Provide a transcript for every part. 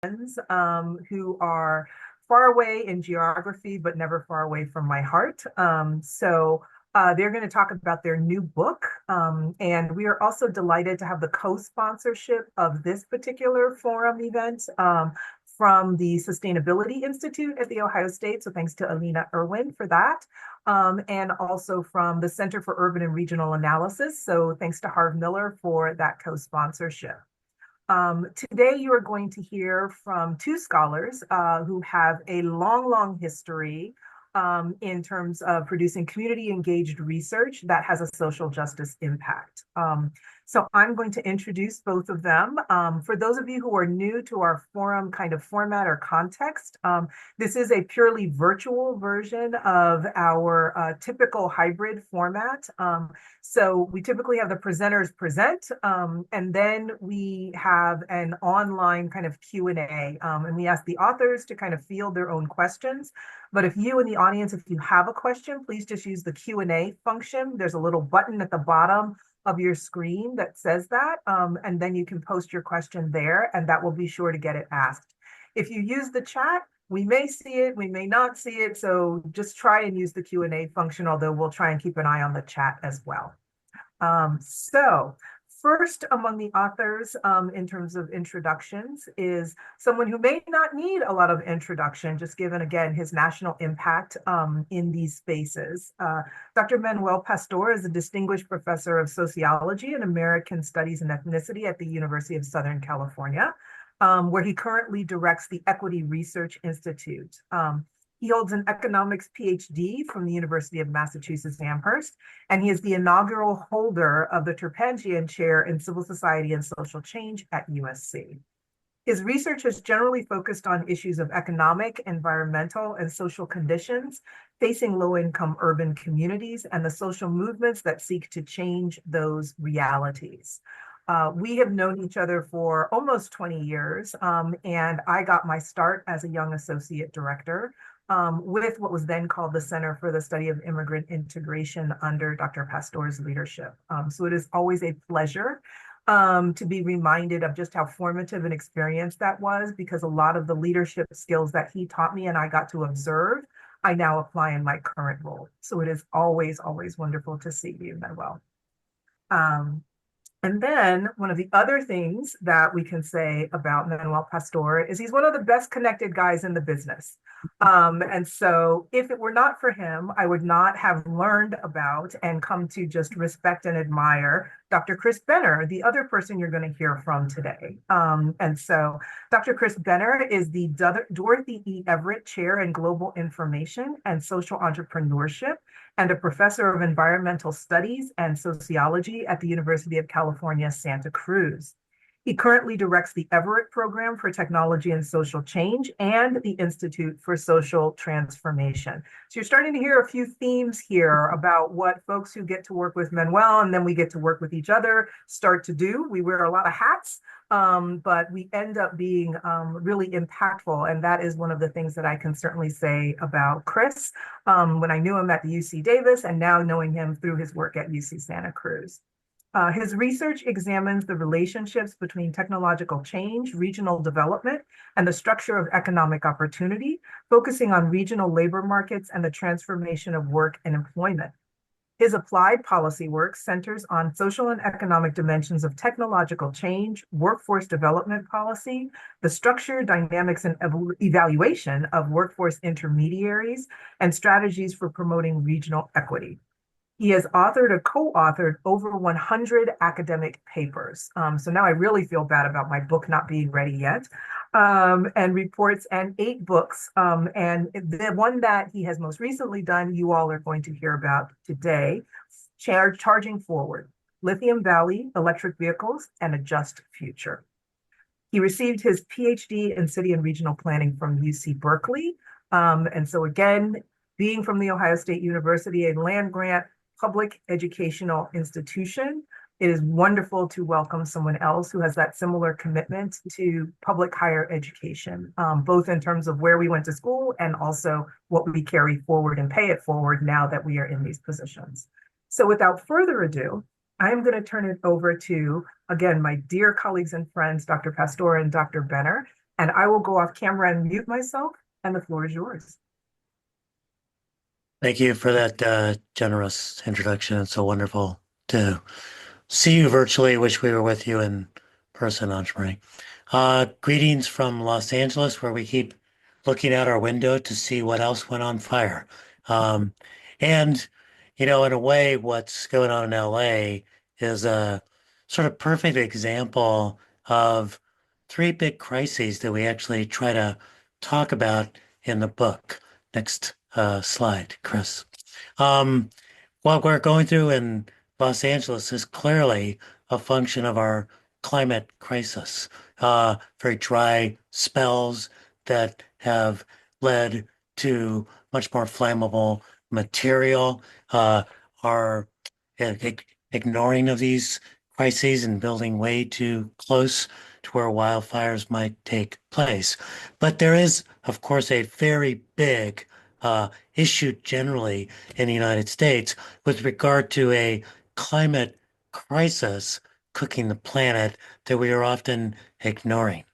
friends who are far away in geography, but never far away from my heart. They're going to talk about their new book. And we are also delighted to have the co-sponsorship of this particular forum event from the Sustainability Institute at The Ohio State. So thanks to Alina Irwin for that. And also from the Center for Urban and Regional Analysis. So thanks to Harv Miller for that co-sponsorship. Today, you are going to hear from two scholars who have a long history in terms of producing community-engaged research that has a social justice impact. So I'm going to introduce both of them. For those of you who are new to our forum kind of format or context, this is a purely virtual version of our typical hybrid format. So we typically have the presenters present, and then we have an online kind of Q&A, and we ask the authors to kind of field their own questions. But if you in the audience, if you have a question, please just use the Q&A function. There's a little button at the bottom of your screen that says that, and then you can post your question there, and that will be sure to get it asked. If you use the chat, we may see it, we may not see it, so just try and use the Q&A function, although we'll try and keep an eye on the chat as well. First among the authors in terms of introductions is someone who may not need a lot of introduction, just given, again, his national impact in these spaces. Dr. Manuel Pastor is a distinguished professor of sociology and American studies and ethnicity at the University of Southern California, where he currently directs the Equity Research Institute. He holds an economics PhD from the University of Massachusetts Amherst, and he is the inaugural holder of the Terpangian Chair in Civil Society and Social Change at USC. His research has generally focused on issues of economic, environmental, and social conditions facing low-income urban communities and the social movements that seek to change those realities. We have known each other for almost 20 years, and I got my start as a young associate director with what was then called the Center for the Study of Immigrant Integration under Dr. Pastor's leadership. So it is always a pleasure to be reminded of just how formative an experience that was, because a lot of the leadership skills that he taught me and I got to observe, I now apply in my current role. So it is always wonderful to see you, Manuel. And then one of the other things that we can say about Manuel Pastor is he's one of the best connected guys in the business. And so if it were not for him, I would not have learned about and come to just respect and admire Dr. Chris Benner, the other person you're going to hear from today. And so Dr. Chris Benner is the Dorothy E. Everett Chair in Global Information and Social Entrepreneurship and a professor of environmental studies and sociology at the University of California, Santa Cruz. He currently directs the Everett Program for Technology and Social Change and the Institute for Social Transformation. So you're starting to hear a few themes here about what folks who get to work with Manuel and then we get to work with each other start to do. We wear a lot of hats, but we end up being really impactful. And that is one of the things that I can certainly say about Chris when I knew him at the UC Davis and now knowing him through his work at UC Santa Cruz. His research examines the relationships between technological change, regional development, and the structure of economic opportunity, focusing on regional labor markets and the transformation of work and employment. His applied policy work centers on social and economic dimensions of technological change, workforce development policy, the structure, dynamics, and evaluation of workforce intermediaries, and strategies for promoting regional equity. He has authored or co-authored over 100 academic papers. So now I really feel bad about my book not being ready yet, and reports and 8 books. And the one that he has most recently done, you all are going to hear about today, Charging Forward, Lithium Valley, Electric Vehicles, and a Just Future. He received his PhD in City and Regional Planning from UC Berkeley. And so again, being from the Ohio State University, a land-grant public educational institution, it is wonderful to welcome someone else who has that similar commitment to public higher education, both in terms of where we went to school and also what we carry forward and pay it forward now that we are in these positions. So without further ado, I am going to turn it over to, again, my dear colleagues and friends, Dr. Pastor and Dr. Benner, And I will go off camera and mute myself, and the floor is yours. Thank you for that generous introduction. It's so wonderful to see you virtually. Wish we were with you in person, Anjali. Greetings from Los Angeles, where we keep looking out our window to see what else went on fire. Um, and, in a way, what's going on in LA is a sort of perfect example of three big crises that we actually try to talk about in the book. Next slide, Chris. Um, what we're going through in Los Angeles is clearly a function of our climate crisis. Very dry spells that have led to much more flammable material. Are ignoring of these crises and building way too close to where wildfires might take place. But there is, of course, a very big issue generally in the United States with regard to a climate crisis cooking the planet that we are often ignoring.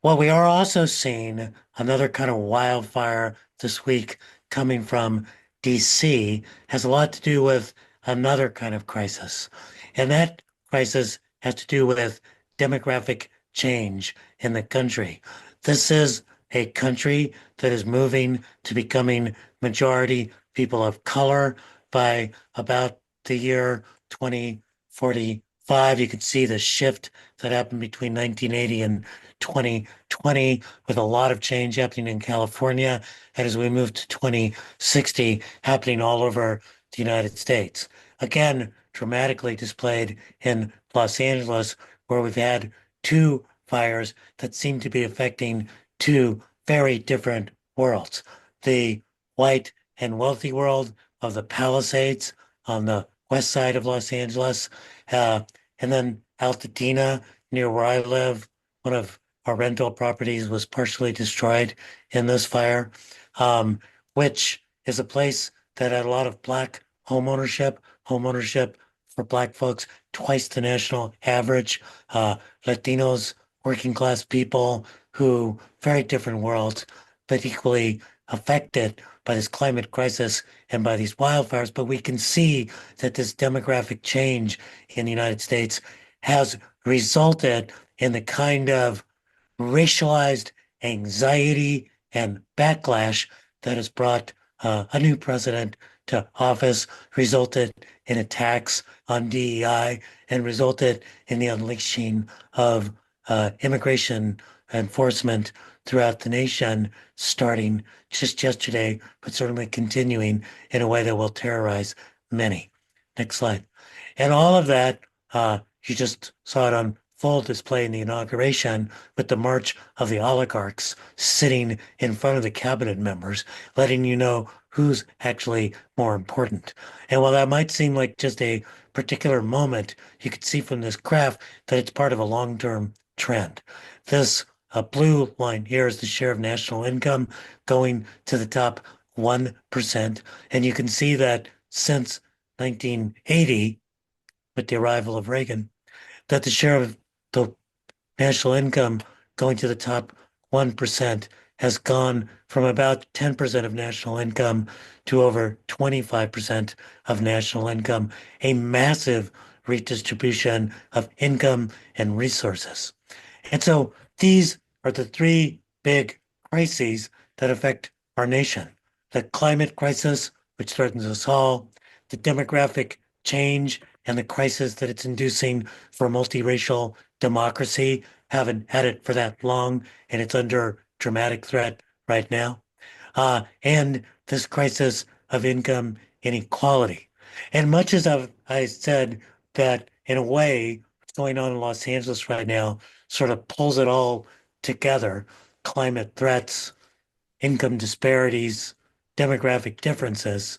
Well, we are also seeing another kind of wildfire this week coming from DC has a lot to do with another kind of crisis. And that crisis has to do with demographic change in the country. This is a country that is moving to becoming majority people of color by about the year 2045. You can see the shift that happened between 1980 and 2020 with a lot of change happening in California. And as we move to 2060, happening all over the United States. Again, dramatically displayed in Los Angeles, where we've had two fires that seem to be affecting two very different worlds. The white and wealthy world of the Palisades on the west side of Los Angeles, uh, and then Altadena, near where I live, one of our rental properties was partially destroyed in this fire, which is a place that had a lot of Black homeownership for Black folks, twice the national average, Latinos, working class people who, very different worlds, but equally affected by this climate crisis and by these wildfires. But we can see that this demographic change in the United States has resulted in the kind of racialized anxiety and backlash that has brought a new president to office, resulted in attacks on DEI, and resulted in the unleashing of immigration enforcement throughout the nation, starting just yesterday, but certainly continuing in a way that will terrorize many. Next slide. And all of that, you just saw it on full display in the inauguration with the march of the oligarchs sitting in front of the cabinet members, letting you know who's actually more important. And while that might seem like just a particular moment, you can see from this graph that it's part of a long-term trend. This blue line here is the share of national income going to the top 1%. And you can see that since 1980, with the arrival of Reagan, that the share of the national income going to the top 1% has gone from about 10% of national income to over 25% of national income, a massive redistribution of income and resources. And so these are the three big crises that affect our nation. The climate crisis, which threatens us all, the demographic change and the crisis that it's inducing for multiracial democracy. Haven't had it for that long, and it's under dramatic threat right now. And this crisis of income inequality. And much as I said that in a way, what's going on in Los Angeles right now sort of pulls it all together, climate threats, income disparities, demographic differences.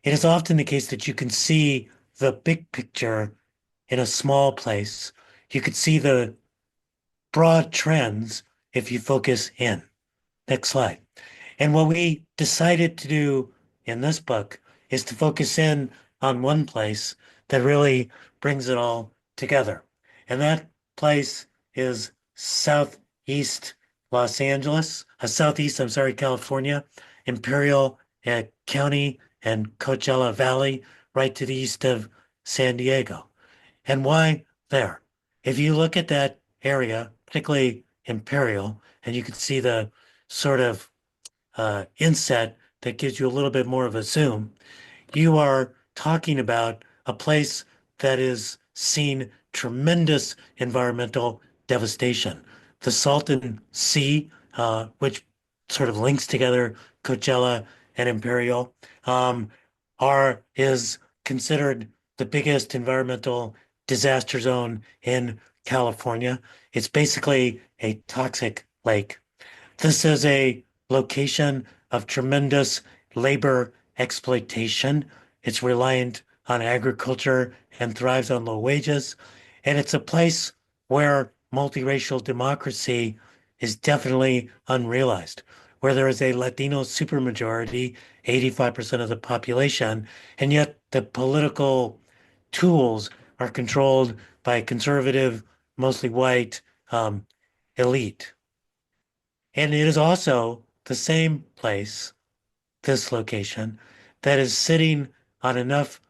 It is often the case that you can see the big picture in a small place. You could see the broad trends if you focus in. Next slide. And what we decided to do in this book is to focus in on one place that really brings it all together. And that place is Southeast Los Angeles, Southeast, I'm sorry, California, Imperial County, and Coachella Valley, right to the east of San Diego. And why there? If you look at that area, particularly Imperial, and you can see the sort of inset that gives you a little bit more of a zoom, you are talking about a place that has seen tremendous environmental devastation. The Salton Sea, which sort of links together Coachella and Imperial, is considered the biggest environmental disaster zone in California. It's basically a toxic lake. This is a location of tremendous labor exploitation. It's reliant on agriculture and thrives on low wages. And it's a place where multiracial democracy is definitely unrealized, where there is a Latino supermajority, 85% of the population, and yet the political tools are controlled by a conservative, mostly white elite. And it is also the same place, this location, that is sitting on enough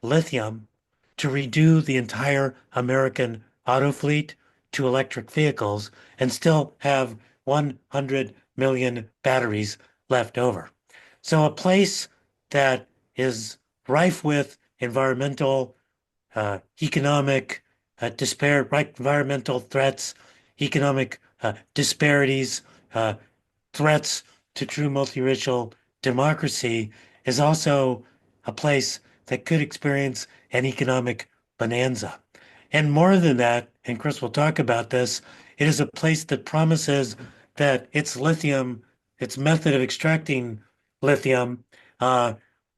lithium to redo the entire American auto fleet to electric vehicles and still have 100 million batteries left over. So a place that is rife with economic right, environmental threats, economic disparities, uh, threats to true multiracial democracy is also a place that could experience an economic bonanza. And more than that, and Chris will talk about this, it is a place that promises that its method of extracting lithium, uh,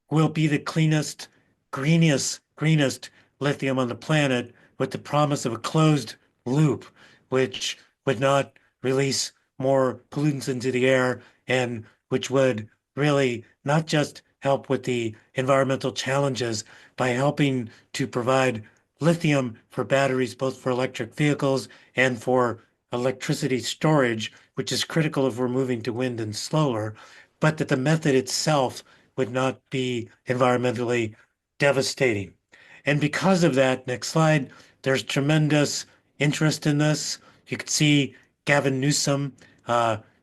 will be the cleanest, greenest lithium on the planet with the promise of a closed loop, which would not release more pollutants into the air and which would really not just help with the environmental challenges by helping to provide lithium for batteries, both for electric vehicles and for electricity storage, which is critical if we're moving to wind and solar, but that the method itself would not be environmentally devastating. And because of that, next slide, there's tremendous interest in this. You can see Gavin Newsom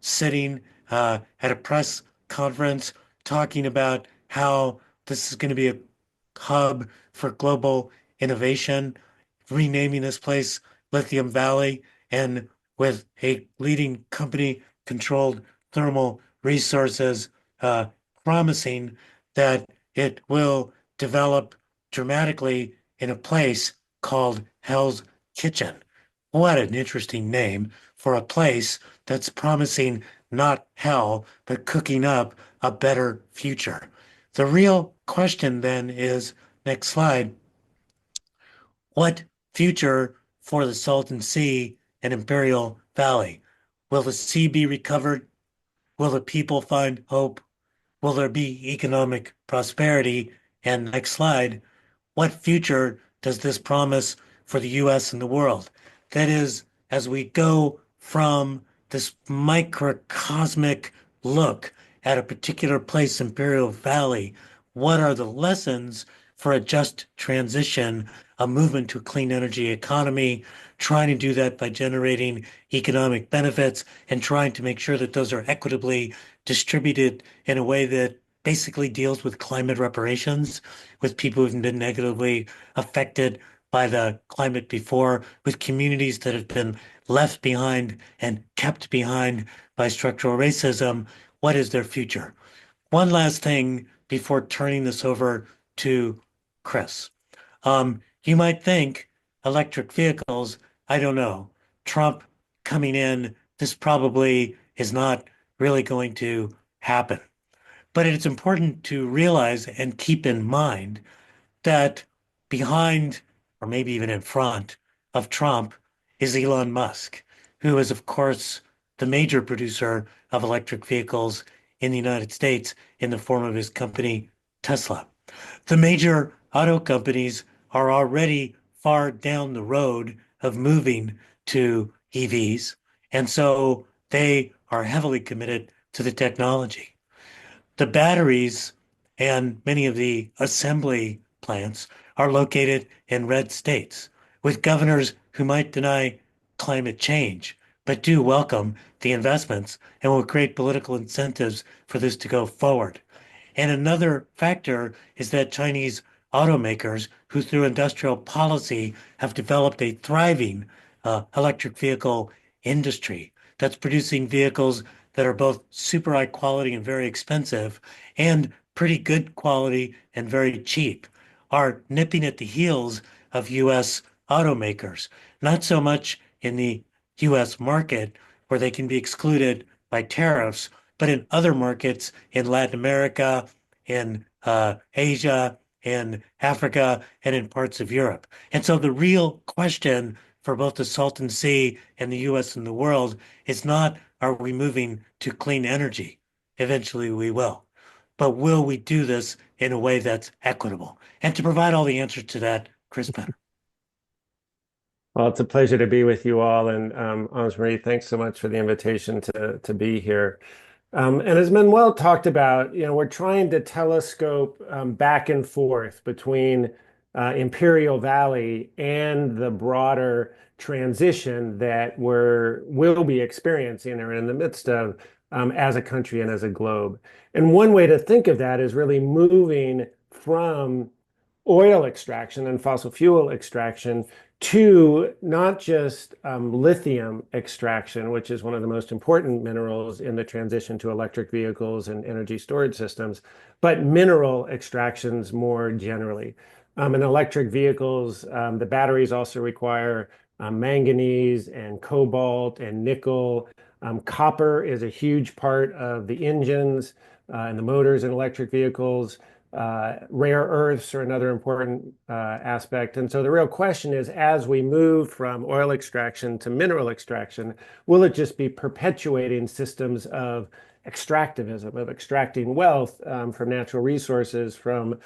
sitting at a press conference talking about how this is going to be a hub for global innovation, renaming this place Lithium Valley, and with a leading company controlled thermal resources, promising that it will develop dramatically in a place called Hell's Kitchen. What an interesting name for a place that's promising not hell, but cooking up a better future. The real question then is, next slide, what future for the Salton Sea and Imperial Valley? Will the sea be recovered? Will the people find hope? Will there be economic prosperity? And next slide, what future does this promise for the US and the world? That is, as we go from this microcosmic look at a particular place, Imperial Valley, what are the lessons for a just transition, a movement to a clean energy economy, trying to do that by generating economic benefits and trying to make sure that those are equitably distributed in a way that basically deals with climate reparations, with people who've been negatively affected by the climate before, with communities that have been left behind and kept behind by structural racism. What is their future? One last thing before turning this over to Chris. You might think electric vehicles, I don't know, Trump coming in, this probably is not really going to happen. But it's important to realize and keep in mind that behind, or maybe even in front of Trump, is Elon Musk, who is, of course, the major producer of electric vehicles in the United States in the form of his company, Tesla. The major auto companies are already far down the road of moving to EVs. And so they are heavily committed to the technology. The batteries and many of the assembly plants are located in red states with governors who might deny climate change, but do welcome the investments and will create political incentives for this to go forward. And another factor is that Chinese automakers, who through industrial policy have developed a thriving electric vehicle industry that's producing vehicles that are both super high quality and very expensive and pretty good quality and very cheap, are nipping at the heels of US automakers. Not so much in the US market where they can be excluded by tariffs, but in other markets in Latin America, in Asia, in Africa, and in parts of Europe. And so the real question for both the Salton Sea and the US and the world is not, are we moving to clean energy? Eventually we will. But will we do this in a way that's equitable? And to provide all the answers to that, Chris Benner. Well, it's a pleasure to be with you all. And Marie, thanks so much for the invitation to be here. And as Manuel talked about, we're trying to telescope back and forth between Imperial Valley and the broader transition that will be experiencing or in the midst of as a country and as a globe. And one way to think of that is really moving from oil extraction and fossil fuel extraction to not just lithium extraction, which is one of the most important minerals in the transition to electric vehicles and energy storage systems, but mineral extractions more generally. In electric vehicles, the batteries also require manganese and cobalt and nickel. Copper is a huge part of the engines and the motors in electric vehicles. Rare earths are another important aspect. And so the real question is, as we move from oil extraction to mineral extraction, will it just be perpetuating systems of extractivism, of extracting wealth from natural resources, from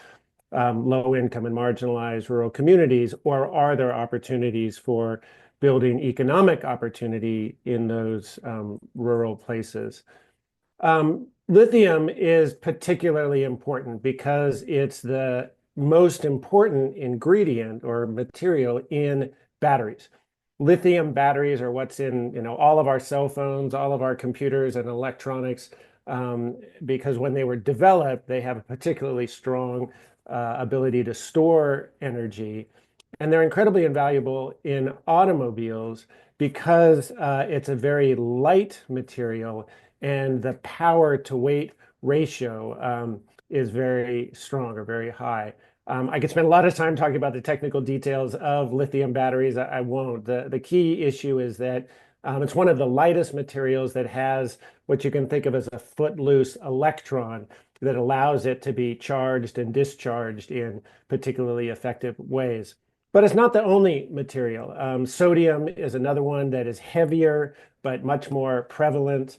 low income and marginalized rural communities, or are there opportunities for building economic opportunity in those rural places? Lithium is particularly important because it's the most important ingredient or material in batteries. Lithium batteries are what's in all of our cell phones, all of our computers and electronics, because when they were developed, they have a particularly strong ability to store energy. And they're incredibly invaluable in automobiles because it's a very light material and the power to weight ratio is very strong or very high. I could spend a lot of time talking about the technical details of lithium batteries. I won't. The key issue is that it's one of the lightest materials that has what you can think of as a footloose electron that allows it to be charged and discharged in particularly effective ways. But it's not the only material. Sodium is another one that is heavier, but much more prevalent.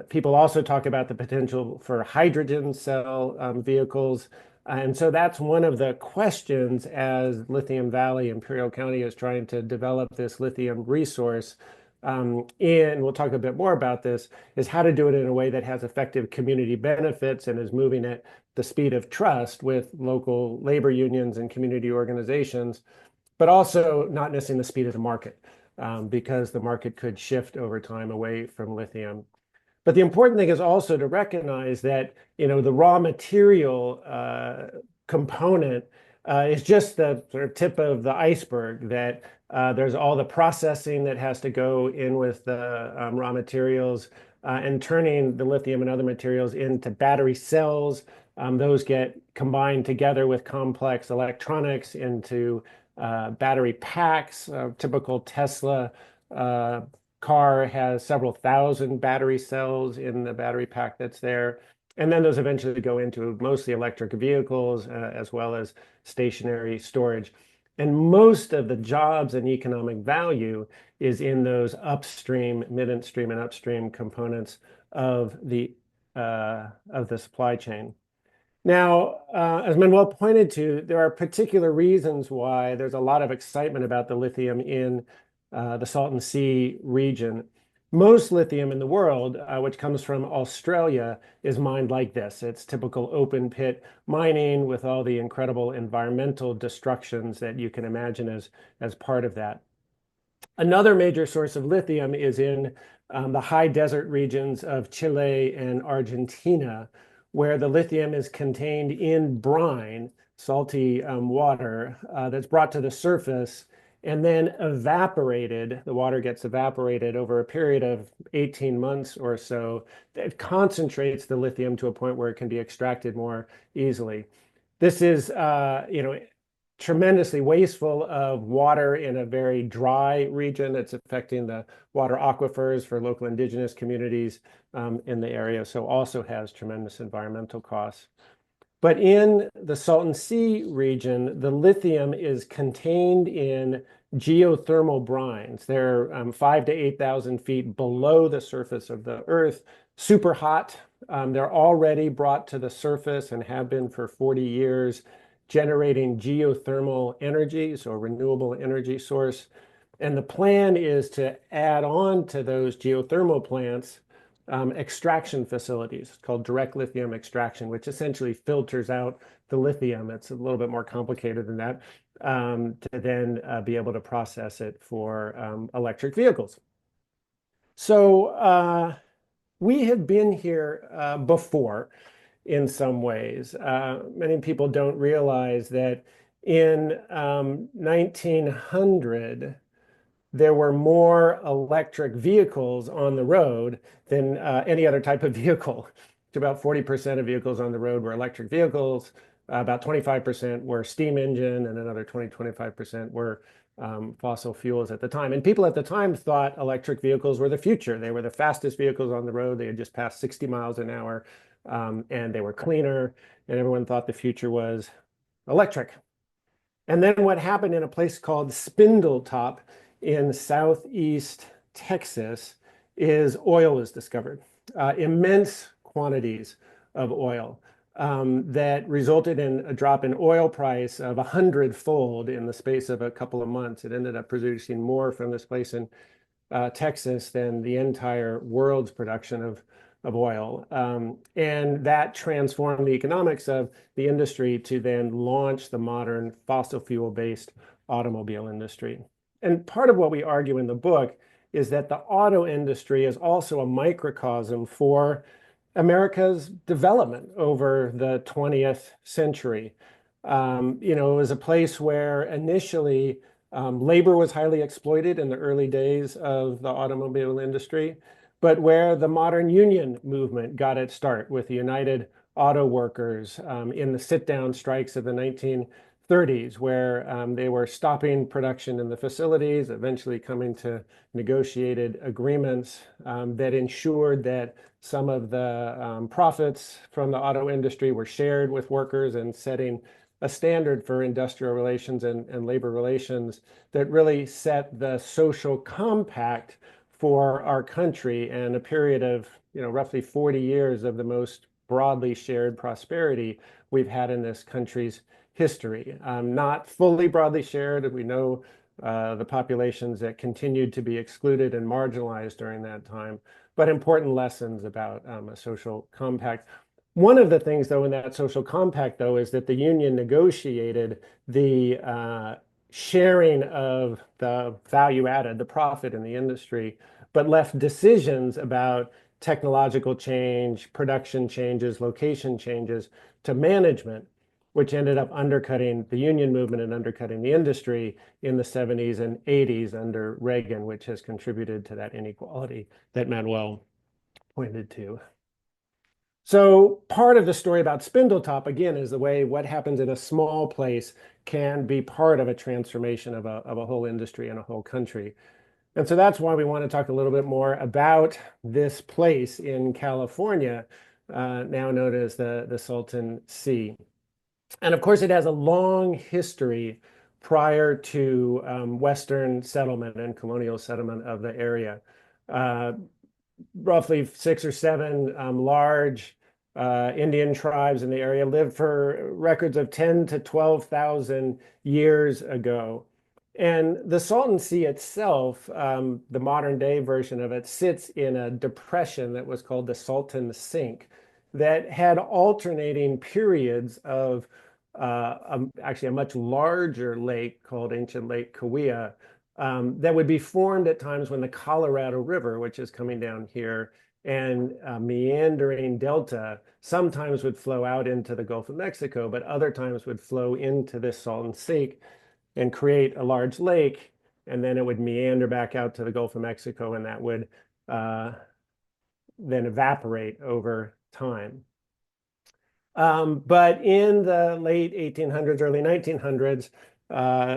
People also talk about the potential for hydrogen cell vehicles. And so that's one of the questions as Lithium Valley, Imperial County is trying to develop this lithium resource. And we'll talk a bit more about this, is how to do it in a way that has effective community benefits and is moving at the speed of trust with local labor unions and community organizations, but also not missing the speed of the market, because the market could shift over time away from lithium. But the important thing is also to recognize that the raw material component is just the sort of tip of the iceberg, that there's all the processing that has to go in with the raw materials and turning the lithium and other materials into battery cells. Those get combined together with complex electronics into battery packs. Typical Tesla car has several thousand battery cells in the battery pack that's there. And then those eventually go into mostly electric vehicles as well as stationary storage. And most of the jobs and economic value is in those upstream, midstream, and upstream components of the supply chain. Now, as Manuel pointed to, there are particular reasons why there's a lot of excitement about the lithium in the Salton Sea region. Most lithium in the world, which comes from Australia, is mined like this. It's typical open pit mining with all the incredible environmental destructions that you can imagine as part of that. Another major source of lithium is in the high desert regions of Chile and Argentina, where the lithium is contained in brine, salty water that's brought to the surface and then evaporated. The water gets evaporated over a period of 18 months or so. It concentrates the lithium to a point where it can be extracted more easily. This is, tremendously wasteful of water in a very dry region. It's affecting the water aquifers for local indigenous communities in the area, so also has tremendous environmental costs. But in the Salton Sea region, the lithium is contained in geothermal brines. They're 5,000 to 8,000 feet below the surface of the Earth, super hot. They're already brought to the surface and have been for 40 years, generating geothermal energy, so a renewable energy source. And the plan is to add on to those geothermal plants extraction facilities. It's called direct lithium extraction, which essentially filters out the lithium. It's a little bit more complicated than that, to then be able to process it for electric vehicles. So we have been here before in some ways. Many people don't realize that in 1900, there were more electric vehicles on the road than any other type of vehicle. About 40% of vehicles on the road were electric vehicles, about 25% were steam engine, and another 25% were fossil fuels at the time. And people at the time thought electric vehicles were the future. They were the fastest vehicles on the road. They had just passed 60 miles an hour, and they were cleaner, and everyone thought the future was electric. And then what happened in a place called Spindletop in southeast Texas is oil is discovered, immense quantities of oil that resulted in a drop in oil price of 100-fold in the space of a couple of months. It ended up producing more from this place in Texas than the entire world's production of oil. And that transformed the economics of the industry to then launch the modern fossil fuel-based automobile industry. And part of what we argue in the book is that the auto industry is also a microcosm for America's development over the 20th century. It was a place where initially labor was highly exploited in the early days of the automobile industry, but where the modern union movement got its start with the United Auto Workers in the sit-down strikes of the 1930s, where they were stopping production in the facilities, eventually coming to negotiated agreements that ensured that some of the profits from the auto industry were shared with workers, and setting a standard for industrial relations and labor relations that really set the social compact for our country, and a period of roughly 40 years of the most broadly shared prosperity we've had in this country's history. Not fully broadly shared. We know the populations that continued to be excluded and marginalized during that time, but important lessons about a social compact. One of the things, though, in that social compact, though, is that the union negotiated the sharing of the value added, the profit in the industry, but left decisions about technological change, production changes, location changes to management, which ended up undercutting the union movement and undercutting the industry in the 70s and 80s under Reagan, which has contributed to that inequality that Manuel pointed to. So part of the story about Spindletop, again, is the way what happens in a small place can be part of a transformation of a whole industry and a whole country. And so that's why we want to talk a little bit more about this place in California, now known as the Salton Sea. And of course, it has a long history prior to Western settlement and colonial settlement of the area. Roughly 6 or 7 large Indian tribes in the area lived for records of 10 to 12,000 years ago. And the Salton Sea itself, the modern day version of it, sits in a depression that was called the Salton Sink that had alternating periods of actually a much larger lake called Ancient Lake Kauai that would be formed at times when the Colorado River, which is coming down here, and meandering delta sometimes would flow out into the Gulf of Mexico, but other times would flow into this Salton Sink and create a large lake, and then it would meander back out to the Gulf of Mexico, and that would then evaporate over time. But in the late 1800s, early 1900s,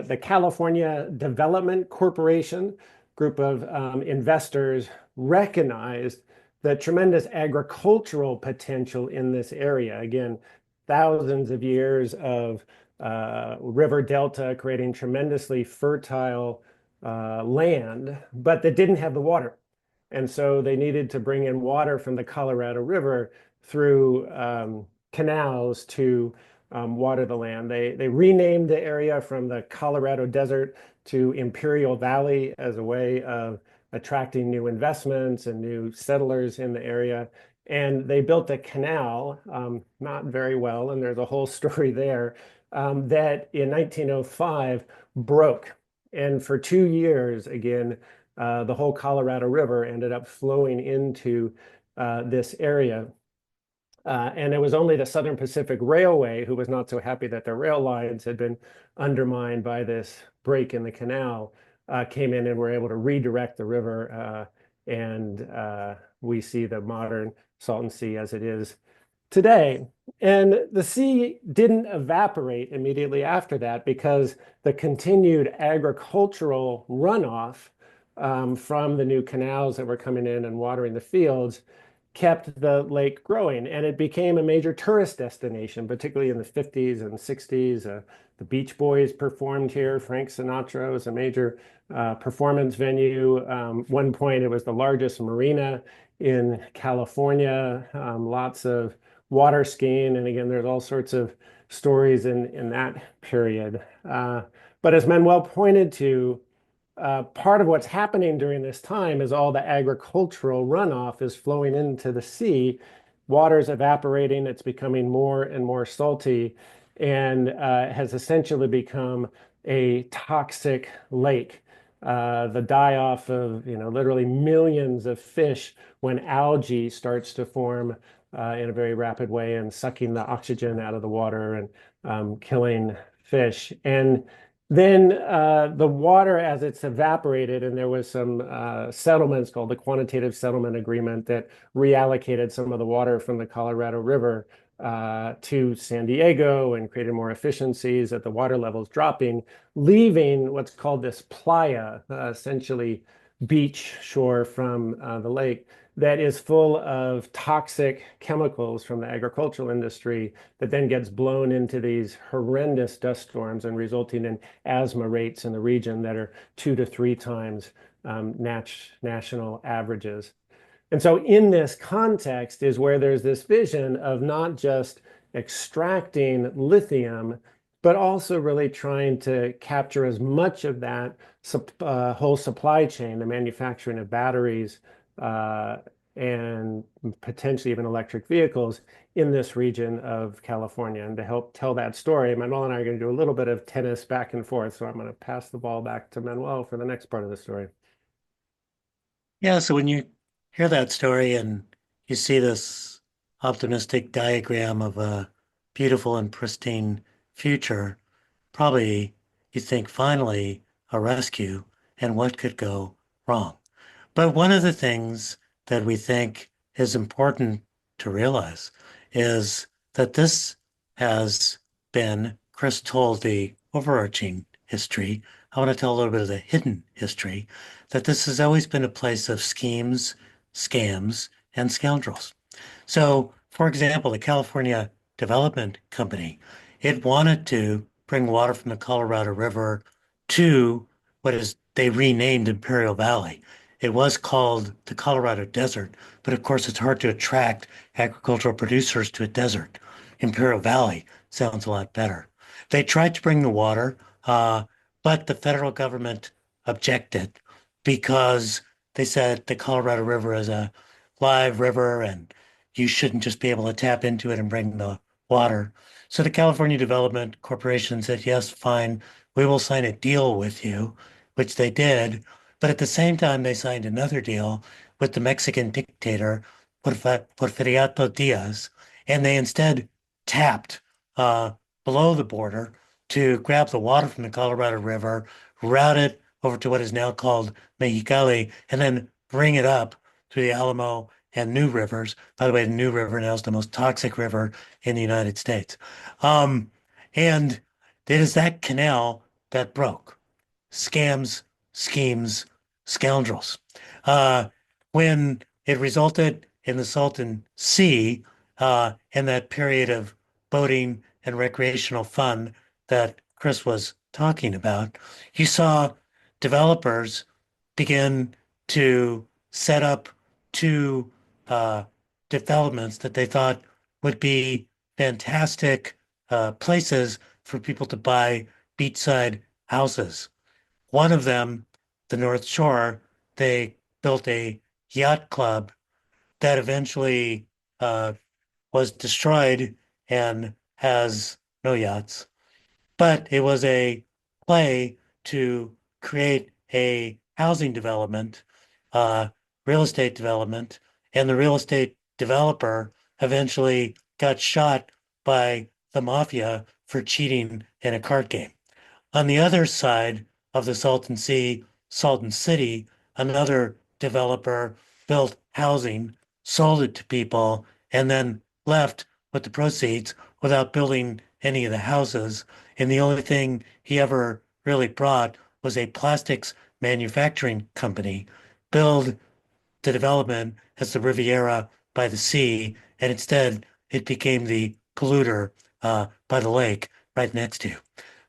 the California Development Corporation group of investors recognized the tremendous agricultural potential in this area. Again, thousands of years of river delta creating tremendously fertile land, but that didn't have the water. And so they needed to bring in water from the Colorado River through canals to water the land. They renamed the area from the Colorado Desert to Imperial Valley as a way of attracting new investments and new settlers in the area. And they built a canal, not very well, and there's a whole story there, that in 1905 broke. And for 2 years, again, the whole Colorado River ended up flowing into this area. And it was only the Southern Pacific Railway, who was not so happy that their rail lines had been undermined by this break in the canal, came in and were able to redirect the river. And we see the modern Salton Sea as it is today. And the sea didn't evaporate immediately after that because the continued agricultural runoff from the new canals that were coming in and watering the fields kept the lake growing, and it became a major tourist destination, particularly in the 50s and 60s. The Beach Boys performed here. Frank Sinatra was a major performance venue. One point, it was the largest marina in California. Lots of water skiing, and again, there's all sorts of stories in that period. But as Manuel pointed to, part of what's happening during this time is all the agricultural runoff is flowing into the sea. Water's evaporating, it's becoming more and more salty, and has essentially become a toxic lake. The die-off of, literally millions of fish when algae starts to form in a very rapid way and sucking the oxygen out of the water and killing fish. And then the water, as it's evaporated, and there was some settlements called the Quantitative Settlement Agreement that reallocated some of the water from the Colorado River to San Diego and created more efficiencies at the water levels dropping, leaving what's called this playa, essentially beach shore from the lake, that is full of toxic chemicals from the agricultural industry that then gets blown into these horrendous dust storms and resulting in asthma rates in the region that are 2 to 3 times national averages. And so in this context is where there's this vision of not just extracting lithium, but also really trying to capture as much of that whole supply chain, the manufacturing of batteries, and potentially even electric vehicles in this region of California. And to help tell that story, Manuel and I are going to do a little bit of tennis back and forth. So I'm going to pass the ball back to Manuel for the next part of the story. Yeah, so when you hear that story and you see this optimistic diagram of a beautiful and pristine future, probably you think finally a rescue and what could go wrong. But one of the things that we think is important to realize is that this has been, Chris told the overarching history. I want to tell a little bit of the hidden history, that this has always been a place of schemes, scams, and scoundrels. So, for example, the California Development Company, it wanted to bring water from the Colorado River to what is they renamed Imperial Valley. It was called the Colorado Desert, but of course it's hard to attract agricultural producers to a desert. Imperial Valley sounds a lot better. They tried to bring the water, but the federal government objected because they said the Colorado River is a live river and you shouldn't just be able to tap into it and bring the water. So the California Development Corporation said, yes, fine, we will sign a deal with you, which they did. But at the same time, they signed another deal with the Mexican dictator, Porfiriato Diaz, and they instead tapped uh, below the border to grab the water from the Colorado River, route it over to what is now called Mexicali, and then bring it up through the Alamo and New Rivers. By the way, the New River now is the most toxic river in the United States. Um, and it is that canal that broke. Scams, schemes, scoundrels. Uh, when it resulted in the Salton Sea, and that period of boating and recreational fun that Chris was talking about, you saw developers begin to set up two developments that they thought would be fantastic places for people to buy beachside houses. One of them, the North Shore, they built a yacht club that eventually was destroyed and has no yachts. But it was a play to create a housing development, uh, real estate development, and the real estate developer eventually got shot by the mafia for cheating in a card game. On the other side of the Salton Sea, Salton City, another developer built housing, sold it to people, and then left with the proceeds without building any of the houses. And the only thing he ever really brought was a plastics manufacturing company, build the development as the Riviera by the sea, and instead it became the polluter by the lake right next to you.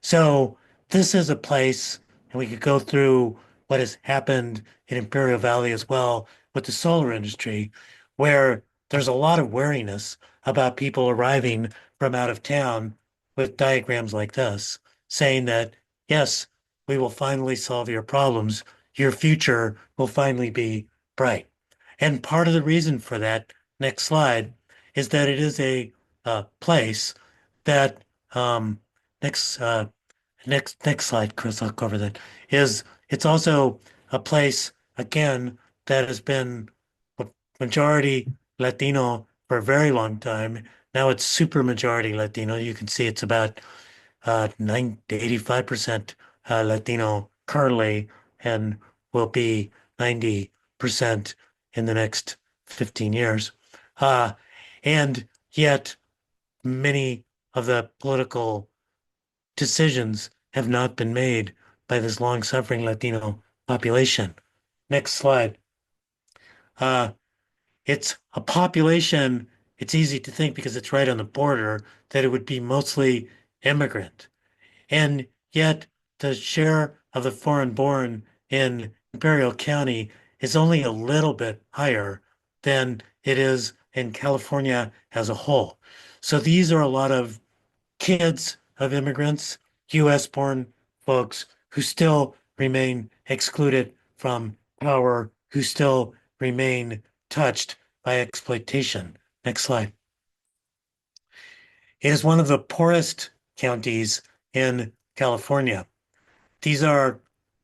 So this is a place, and we could go through what has happened in Imperial Valley as well with the solar industry, where there's a lot of wariness about people arriving from out of town with diagrams like this, saying that, yes, we will finally solve your problems. Your future will finally be bright. And part of the reason for that, next slide, is that it is a place that um, next next slide, Chris, I'll cover that. Is it's also a place again that has been a majority Latino for a very long time. Now it's super majority Latino. You can see it's about 9 to 85% Latino currently, and will be 90% in the next 15 years. Uh, and yet, many of the political decisions have not been made by this long-suffering Latino population. Next slide. Uh, it's a population, it's easy to think because it's right on the border, that it would be mostly immigrant. And yet the share of the foreign born in Imperial County is only a little bit higher than it is in California as a whole. So these are a lot of kids of immigrants, US born folks who still remain excluded from power, who still remain touched by exploitation. Next slide. It is one of the poorest counties in California. These are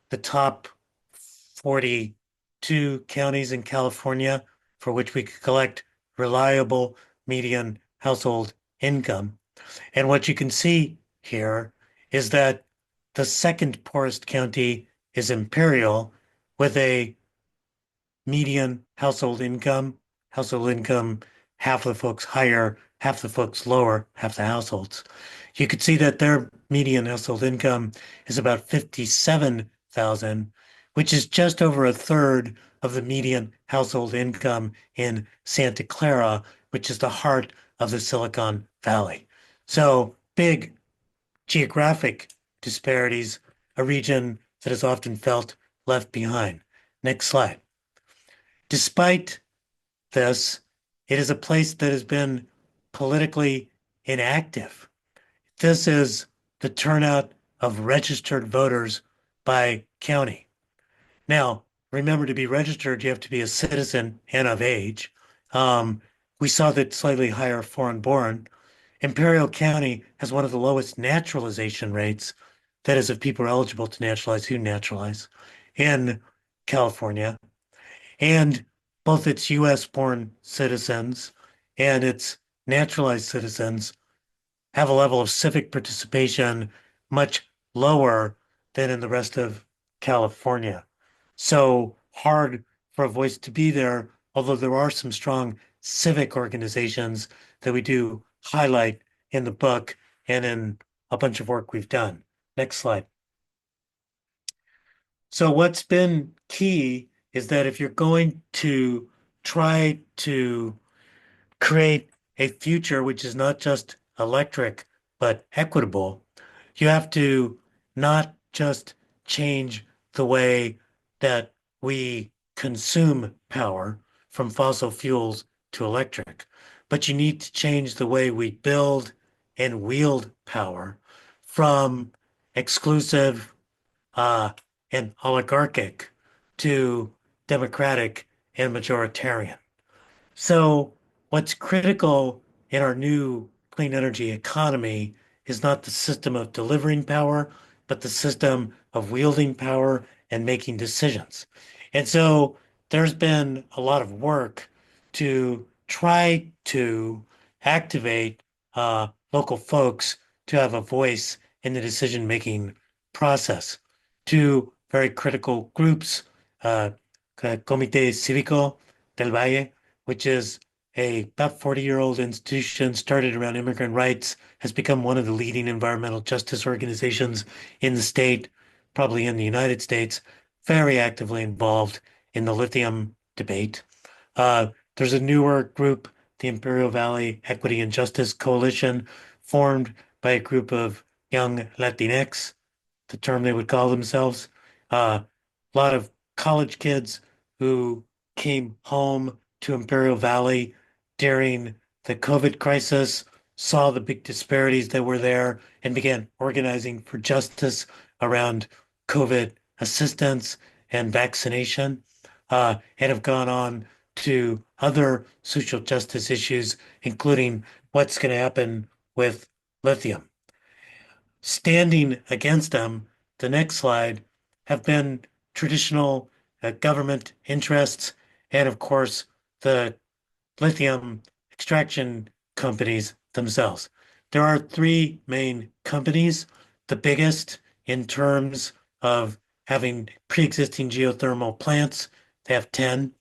the top 42 counties in California for which we could collect reliable median household income. And what you can see here is that the second poorest county is Imperial with a median household income, half the folks higher, half the folks lower, half the households. You could see that their median household income is about 57,000, which is just over a third of the median household income in Santa Clara, which is the heart of the Silicon Valley. So big geographic disparities, a region that is often felt left behind. Next slide. Despite this, it is a place that has been politically inactive. This is the turnout of registered voters by county. Now, remember, to be registered, you have to be a citizen and of age. Um, we saw that slightly higher foreign born. Imperial County has one of the lowest naturalization rates, that is, of people eligible to naturalize who naturalize, in California. And both its US born citizens and its naturalized citizens have a level of civic participation much lower than in the rest of California. So hard for a voice to be there, although there are some strong civic organizations that we do highlight in the book and in a bunch of work we've done. Next slide. So what's been key is that if you're going to try to create a future which is not just electric, but equitable, you have to not just change the way that we consume power from fossil fuels to electric, but you need to change the way we build and wield power from exclusive uh, and oligarchic to democratic and majoritarian. So, what's critical in our new clean energy economy is not the system of delivering power, but the system of wielding power and making decisions. And so, there's been a lot of work to try to activate local folks to have a voice in the decision-making process. Two very critical groups, uh, Comité Cívico del Valle, which is a about 40-year-old institution started around immigrant rights, has become one of the leading environmental justice organizations in the state, probably in the United States, very actively involved in the lithium debate. There's a newer group, the Imperial Valley Equity and Justice Coalition, formed by a group of young Latinx, the term they would call themselves. A lot of college kids who came home to Imperial Valley during the COVID crisis, saw the big disparities that were there, and began organizing for justice around COVID assistance and vaccination, and have gone on to other social justice issues, including what's going to happen with lithium. Standing against them, the next slide, have been traditional government interests and, of course, the lithium extraction companies themselves. There are three main companies. The biggest in terms of having pre-existing geothermal plants, they have 10,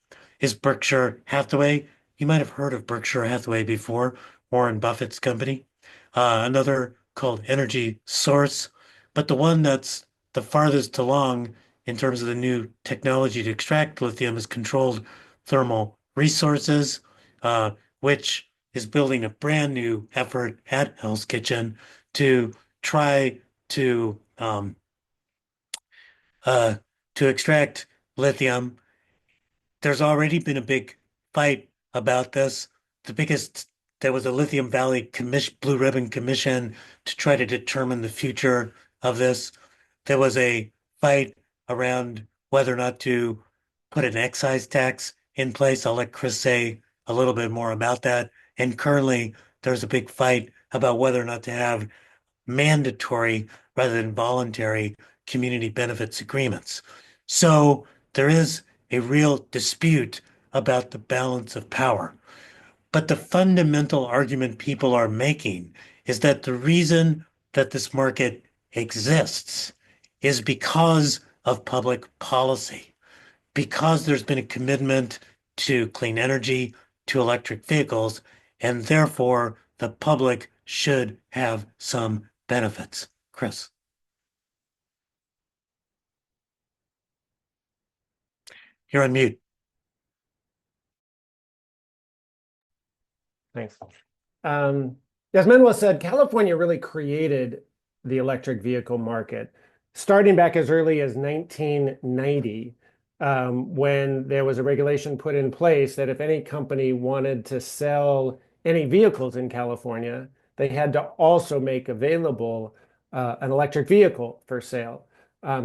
is Berkshire Hathaway. You might have heard of Berkshire Hathaway before, Warren Buffett's company. Another called Energy Source, but the one that's the farthest along in terms of the new technology to extract lithium is Controlled Thermal Resources, uh, which is building a brand new effort at Hell's Kitchen to try to um, uh, to extract lithium. There's already been a big fight about this. The biggest, there was a Lithium Valley commission, Blue Ribbon Commission to try to determine the future of this. There was a fight around whether or not to put an excise tax in place. I'll let Chris say a little bit more about that. And currently, there's a big fight about whether or not to have mandatory rather than voluntary community benefits agreements. So there is a real dispute about the balance of power. But the fundamental argument people are making is that the reason that this market exists is because of public policy, because there's been a commitment to clean energy, to electric vehicles, and therefore the public should have some benefits. Chris. You're on mute. Thanks. As Manuel said, California really created the electric vehicle market, starting back as early as 1990, when there was a regulation put in place that if any company wanted to sell any vehicles in California, they had to also make available an electric vehicle for sale.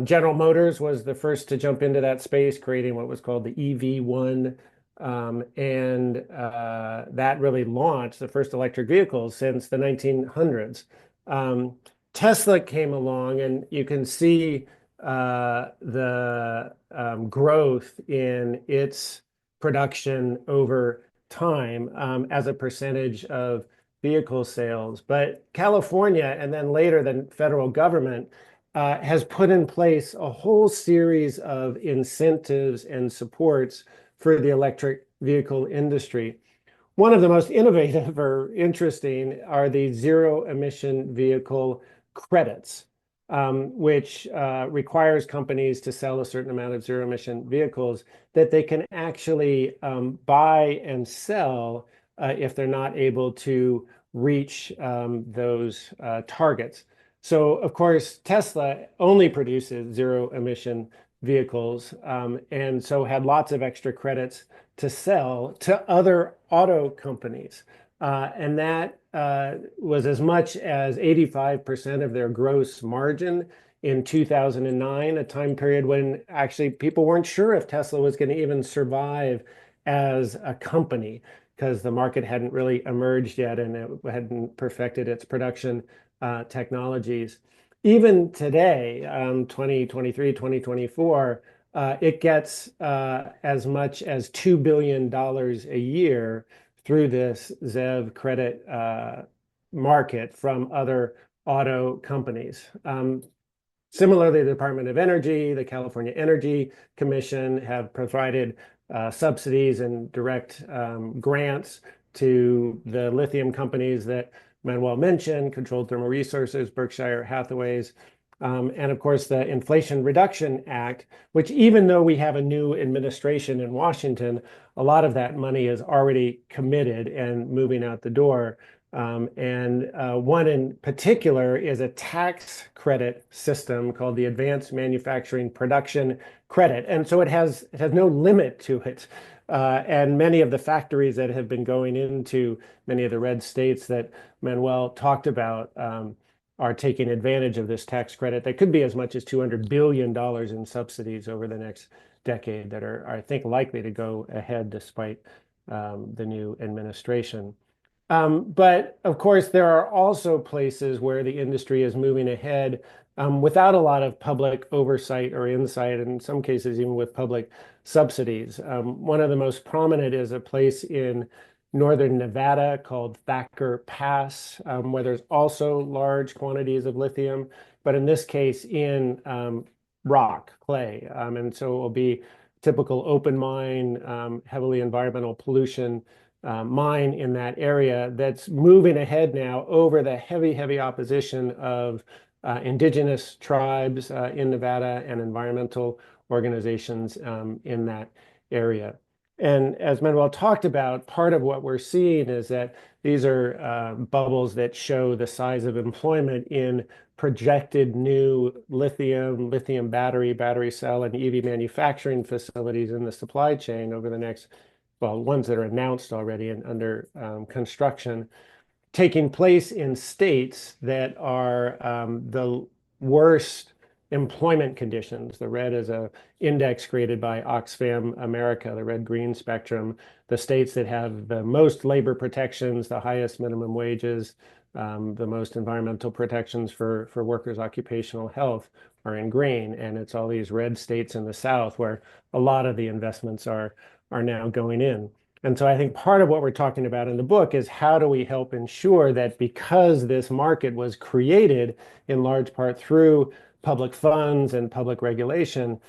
General Motors was the first to jump into that space, creating what was called the EV1. And that really launched the first electric vehicles since the 1900s. Tesla came along, and you can see the growth in its production over time as a percentage of vehicle sales. But California, and then later the federal government, has put in place a whole series of incentives and supports for the electric vehicle industry. One of the most innovative or interesting are the zero emission vehicle credits, which requires companies to sell a certain amount of zero emission vehicles that they can actually buy and sell if they're not able to reach those targets. So, of course, Tesla only produces zero emission vehicles, and so had lots of extra credits to sell to other auto companies. And that was as much as 85% of their gross margin in 2009, a time period when actually people weren't sure if Tesla was going to even survive as a company because the market hadn't really emerged yet and it hadn't perfected its production technologies. Even today, 2023, 2024, it gets as much as $2 billion a year through this ZEV credit market from other auto companies. Similarly, the Department of Energy, the California Energy Commission have provided subsidies and direct grants to the lithium companies that Manuel mentioned, Controlled Thermal Resources, Berkshire Hathaways, and of course the Inflation Reduction Act, which even though we have a new administration in Washington, a lot of that money is already committed and moving out the door. And one in particular is a tax credit system called the Advanced Manufacturing Production Credit. And so it has no limit to it. And many of the factories that have been going into many of the red states that Manuel talked about are taking advantage of this tax credit. That could be as much as $200 billion in subsidies over the next decade that are, I think, likely to go ahead despite the new administration. But of course, there are also places where the industry is moving ahead without a lot of public oversight or insight, and in some cases, even with public subsidies. One of the most prominent is a place in northern Nevada called Thacker Pass, where there's also large quantities of lithium, but in this case in rock, clay. And so it will be typical open mine, heavily environmental pollution mine in that area that's moving ahead now over the heavy opposition of indigenous tribes in Nevada and environmental organizations in that area. And as Manuel talked about, part of what we're seeing is that these are bubbles that show the size of employment in projected new lithium battery cell, and EV manufacturing facilities in the supply chain over the next, well, ones that are announced already and under construction, taking place in states that are the worst employment conditions. The red is an index created by Oxfam America, the red-green spectrum. The states that have the most labor protections, the highest minimum wages, the most environmental protections for workers' occupational health are in green. And it's all these red states in the South where a lot of the investments are now going in. And so I think part of what we're talking about in the book is how do we help ensure that because this market was created in large part through public funds and public regulation,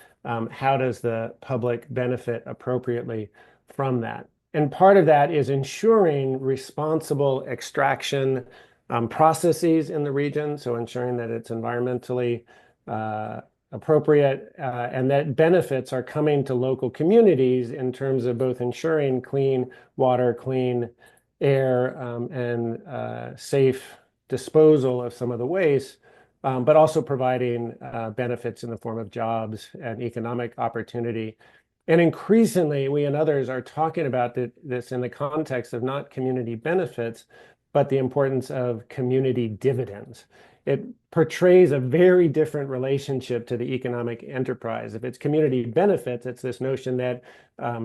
how does the public benefit appropriately from that? And part of that is ensuring responsible extraction processes in the region, so ensuring that it's environmentally appropriate and that benefits are coming to local communities in terms of both ensuring clean water, clean air, and safe disposal of some of the waste, but also providing benefits in the form of jobs and economic opportunity. And increasingly, we and others are talking about this in the context of not community benefits, but the importance of community dividends. it portrays a very different relationship to the economic enterprise. If it's community benefits, it's this notion that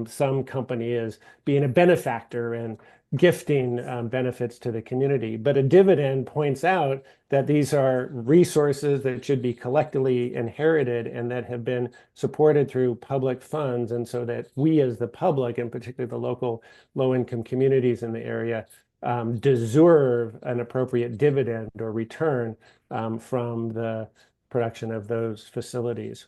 some company is being a benefactor and gifting benefits to the community. But a dividend points out that these are resources that should be collectively inherited and that have been supported through public funds. And so that we as the public, and particularly the local low-income communities in the area, deserve an appropriate dividend or return from the production of those facilities.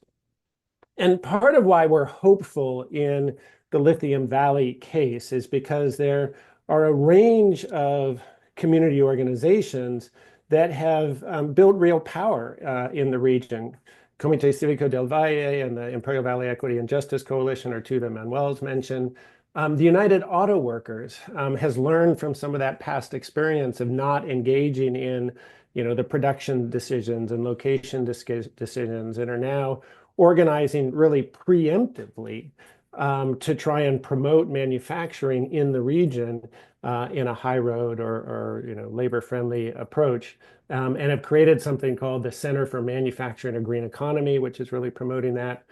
And part of why we're hopeful in the Lithium Valley case is because there are a range of community organizations that have built real power in the region. Comité Cívico del Valle and the Imperial Valley Equity and Justice Coalition are two that Manuel's mentioned. The United Auto Workers has learned from some of that past experience of not engaging in, the production decisions and location decisions, and are now organizing really preemptively to try and promote manufacturing in the region in a high road or labor-friendly approach, and have created something called the Center for Manufacturing a Green Economy, which is really promoting that.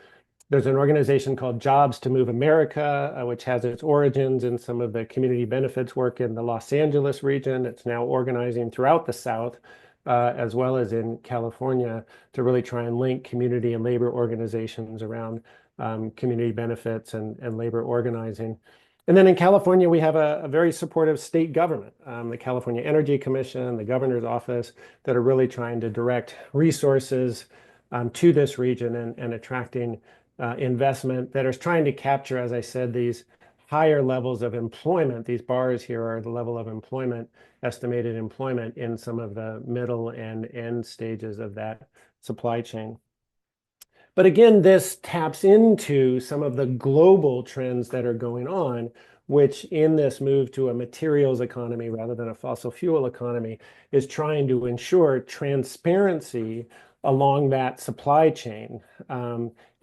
There's an organization called Jobs to Move America, which has its origins in some of the community benefits work in the Los Angeles region. It's now organizing throughout the South, as well as in California, to really try and link community and labor organizations around community benefits and labor organizing. And then in California, we have a very supportive state government, the California Energy Commission, the governor's office, that are really trying to direct resources to this region and attracting investment that is trying to capture, as I said, these higher levels of employment. These bars here are the level of employment, estimated employment in some of the middle and end stages of that supply chain. But again, this taps into some of the global trends that are going on, which in this move to a materials economy rather than a fossil fuel economy is trying to ensure transparency along that supply chain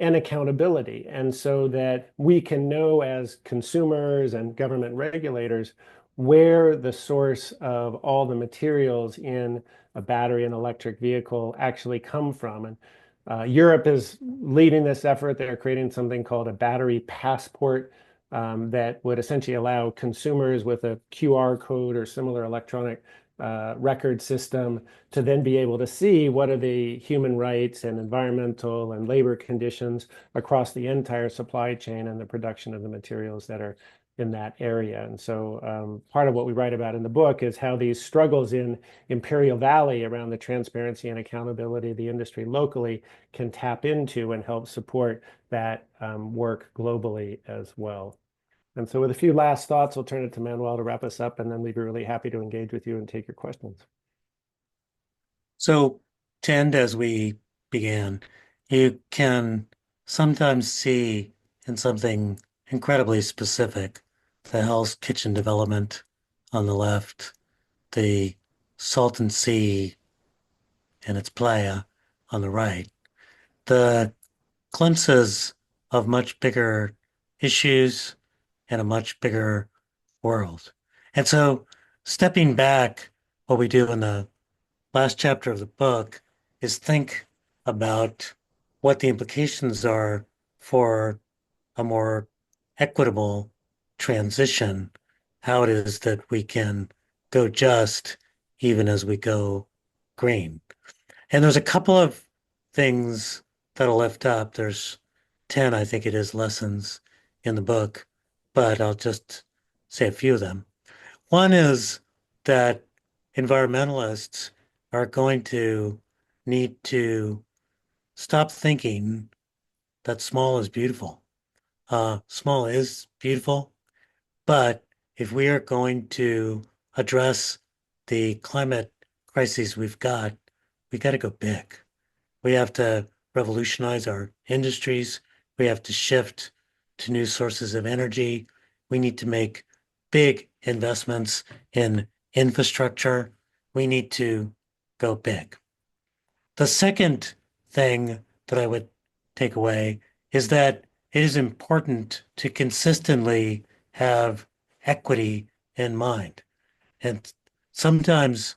and accountability. And so that we can know as consumers and government regulators where the source of all the materials in a battery and electric vehicle actually come from. And Europe is leading this effort. They're creating something called a battery passport that would essentially allow consumers with a QR code or similar electronic record system to then be able to see what are the human rights and environmental and labor conditions across the entire supply chain and the production of the materials that are in that area. And so part of what we write about in the book is how these struggles in Imperial Valley around the transparency and accountability of the industry locally can tap into and help support that work globally as well. And so with a few last thoughts, I'll turn it to Manuel to wrap us up, and then we'd be really happy to engage with you and take your questions. So to end as we began, you can sometimes see in something incredibly specific, the Hell's Kitchen development on the left, the Salton Sea and its playa on the right, the glimpses of much bigger issues and a much bigger world. And so stepping back, what we do in the last chapter of the book is think about what the implications are for a more equitable transition, how it is that we can go just even as we go green. And there's a couple of things that'll lift up. There's 10, I think it is, lessons in the book, but I'll just say a few of them. One is that environmentalists are going to need to stop thinking that small is beautiful. Small is beautiful, but if we are going to address the climate crises we've got, we got to go big. We have to revolutionize our industries. We have to shift to new sources of energy. We need to make big investments in infrastructure. We need to go big. The second thing that I would take away is that it is important to consistently have equity in mind. And sometimes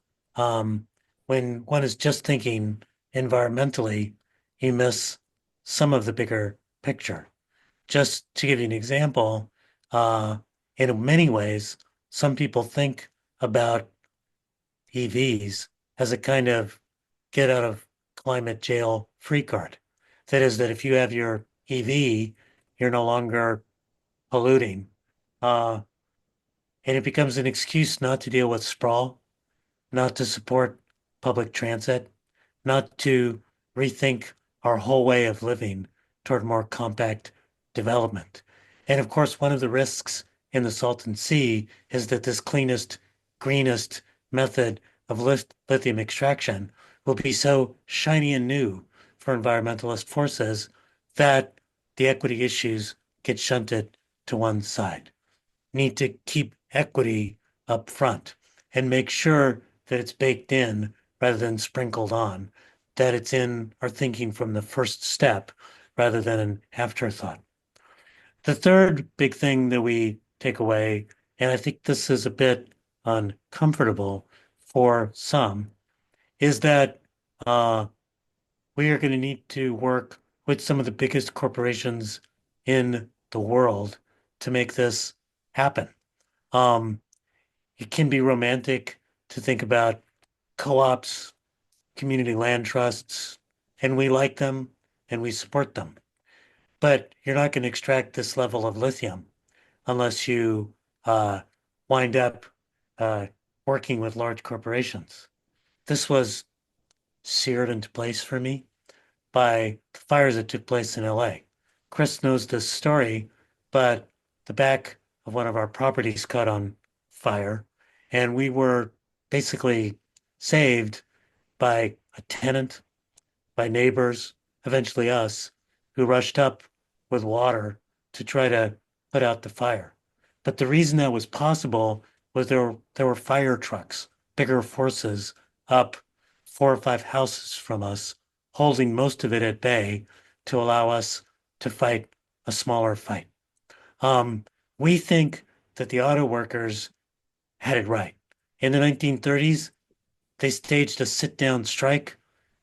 when one is just thinking environmentally, you miss some of the bigger picture. Just to give you an example, uh, in many ways, some people think about EVs as a kind of get out of climate jail free card. That is, that if you have your EV, you're no longer polluting. Uh, and it becomes an excuse not to deal with sprawl, not to support public transit, not to rethink our whole way of living toward more compact development. And of course, one of the risks in the Salton Sea is that this cleanest, greenest method of lithium extraction will be so shiny and new for environmentalist forces that the equity issues get shunted to one side. Need to keep equity up front and make sure that it's baked in rather than sprinkled on, that it's in our thinking from the first step rather than an afterthought. The third big thing that we take away, and I think this is a bit uncomfortable for some, is that we are going to need to work with some of the biggest corporations in the world to make this happen. Um, it can be romantic to think about co-ops, community land trusts, and we like them and we support them. But you're not going to extract this level of lithium unless you uh, wind up uh, working with large corporations. This was seared into place for me by the fires that took place in LA. Chris knows this story, but the back of one of our properties caught on fire, and we were basically saved by a tenant, by neighbors, eventually us, who rushed up with water to try to put out the fire. But the reason that was possible was there were fire trucks, bigger forces up 4 or 5 houses from us, holding most of it at bay to allow us to fight a smaller fight. Um, we think that the auto workers had it right. In the 1930s, they staged a sit-down strike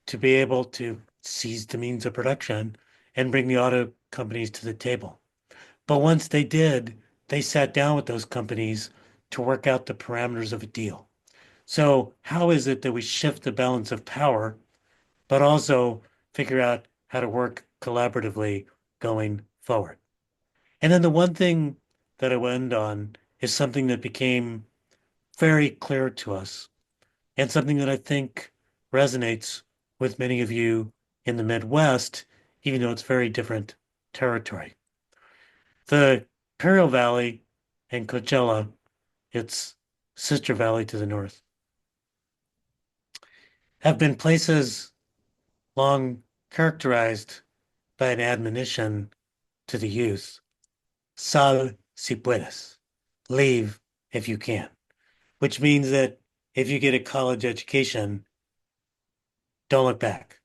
to be able to seize the means of production and bring the auto companies to the table. But once they did, they sat down with those companies to work out the parameters of a deal. So, how is it that we shift the balance of power, but also figure out how to work collaboratively going forward? And then the one thing that I will end on is something that became very clear to us and something that I think resonates with many of you in the Midwest, even though it's very different territory. The Imperial Valley and Coachella, its sister valley to the north, have been places long characterized by an admonition to the youth, sal si puedes, leave if you can, which means that if you get a college education, don't look back.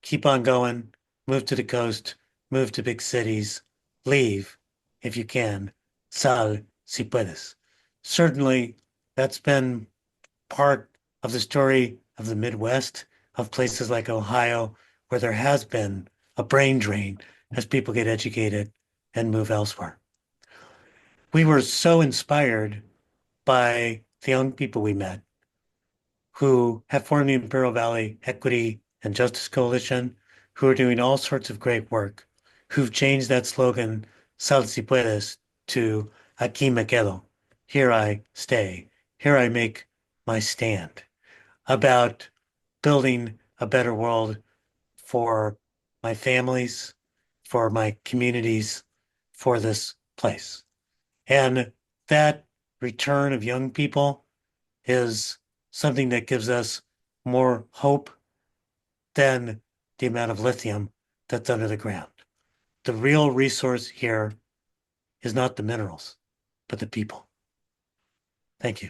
Keep on going, move to the coast, move to big cities, leave if you can. Sal si puedes. Certainly, that's been part of the story of the Midwest, of places like Ohio, where there has been a brain drain as people get educated and move elsewhere. We were so inspired by the young people we met who have formed the Imperial Valley Equity and Justice Coalition, who are doing all sorts of great work, who've changed that slogan, Sal si puedes, to Aquí me quedo, here I stay, here I make my stand, about building a better world for my families, for my communities, for this place. And that return of young people is something that gives us more hope than the amount of lithium that's under the ground. The real resource here is not the minerals, but the people. Thank you.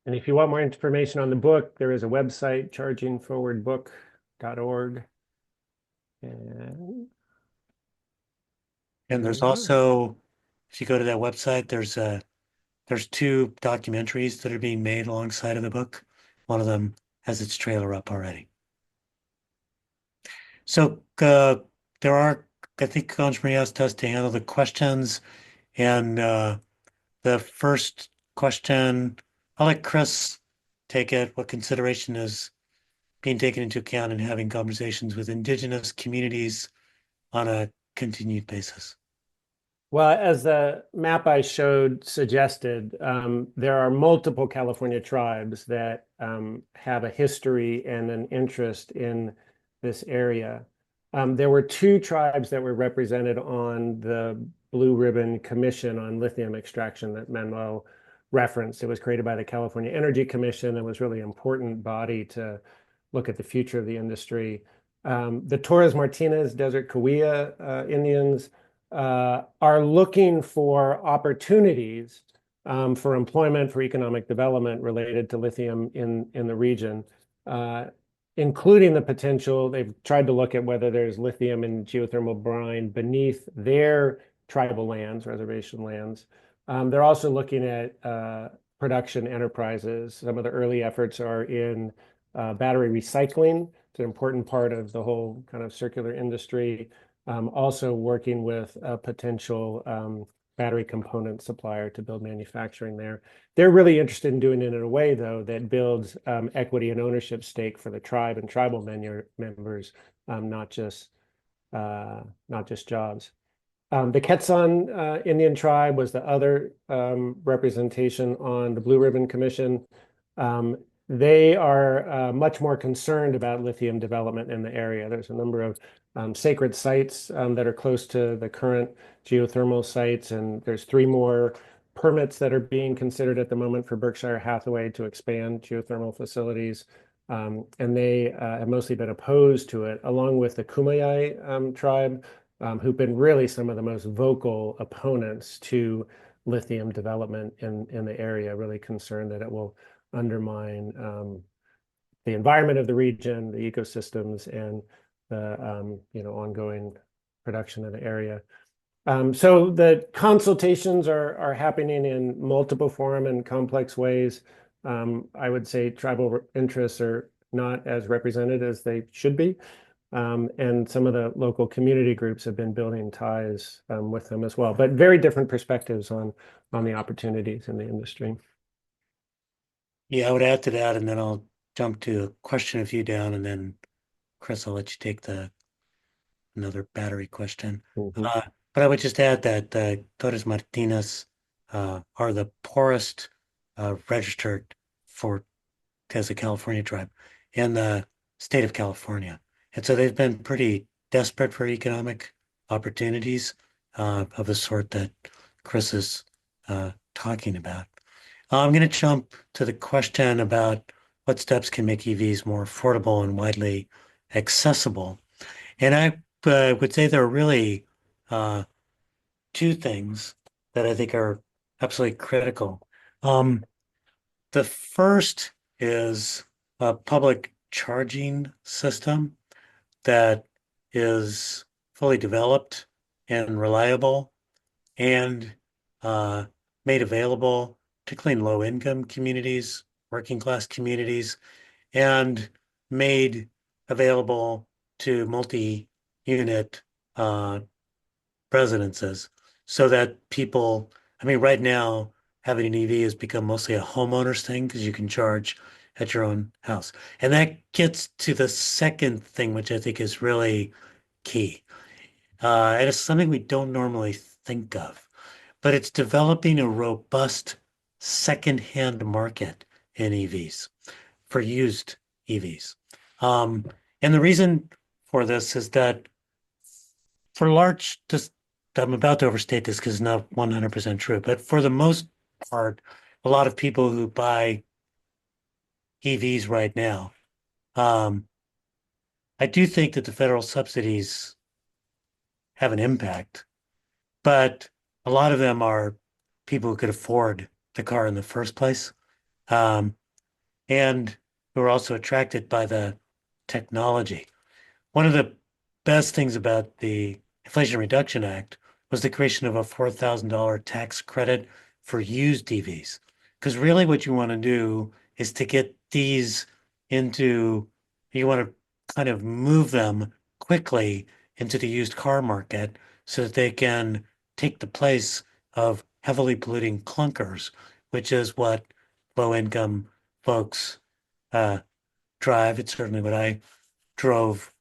And if you want more information on the book, there is a website, chargingforwardbook.org. And there's also, if you go to that website, there's a there's two documentaries that are being made alongside of the book. One of them has its trailer up already. So there are, I think Anjali asked us to handle the questions. And the first question, I'll let Chris take it. What consideration is being taken into account in having conversations with Indigenous communities on a continued basis? Well, as the map I showed suggested, there are multiple California tribes that have a history and an interest in this area. There were two tribes that were represented on the Blue Ribbon Commission on Lithium Extraction that Manuel referenced. It was created by the California Energy Commission and was really an important body to look at the future of the industry. The Torres Martinez Desert Cahuilla Indians are looking for opportunities for employment, for economic development related to lithium in the region, including the potential. They've tried to look at whether there's lithium and geothermal brine beneath their tribal lands, reservation lands. They're also looking at production enterprises. Some of the early efforts are in battery recycling. It's an important part of the whole kind of circular industry. Also working with a potential battery component supplier to build manufacturing there. They're really interested in doing it in a way, though, that builds equity and ownership stake for the tribe and tribal members, not just jobs. The Quechan Indian tribe was the other representation on the Blue Ribbon Commission. They are much more concerned about lithium development in the area. There's a number of sacred sites that are close to the current geothermal sites, and there's 3 more permits that are being considered at the moment for Berkshire Hathaway to expand geothermal facilities. And they have mostly been opposed to it, along with the Kumeyaay tribe, who've been really some of the most vocal opponents to lithium development in the area, really concerned that it will undermine the environment of the region, the ecosystems, and the ongoing production in the area. So the consultations are happening in multiple forum and complex ways. I would say tribal interests are not as represented as they should be. And some of the local community groups have been building ties with them as well, but very different perspectives on the opportunities in the industry. Yeah, I would add to that, and then I'll jump to a question a few down, and then Chris, I'll let you take another battery question. But I would just add that the Torres Martinez are the poorest registered as a California tribe in the state of California. And so they've been pretty desperate for economic opportunities of the sort that Chris is talking about. I'm going to jump to the question about what steps can make EVs more affordable and widely accessible. And I would say there are really 2 things that I think are absolutely critical. The first is a public charging system that is fully developed and reliable and made available, particularly in low-income communities, working class communities, and made available to multi-unit residences so that people, I mean, right now, having an EV has become mostly a homeowner's thing because you can charge at your own house. And that gets to the second thing, which I think is really key. And it's something we don't normally think of, but it's developing a robust secondhand market in EVs for used EVs. And the reason for this is that for large, just I'm about to overstate this because it's not 100% true, but for the most part, a lot of people who buy EVs right now, I do think that the federal subsidies have an impact, but a lot of them are people who could afford the car in the first place, and who are also attracted by the technology. One of the best things about the Inflation Reduction Act was the creation of a $4,000 tax credit for used EVs. Because really what you want to do is to get these into, you want to kind of move them quickly into the used car market so that they can take the place of heavily polluting clunkers, which is what low income folks drive. It's certainly what I drove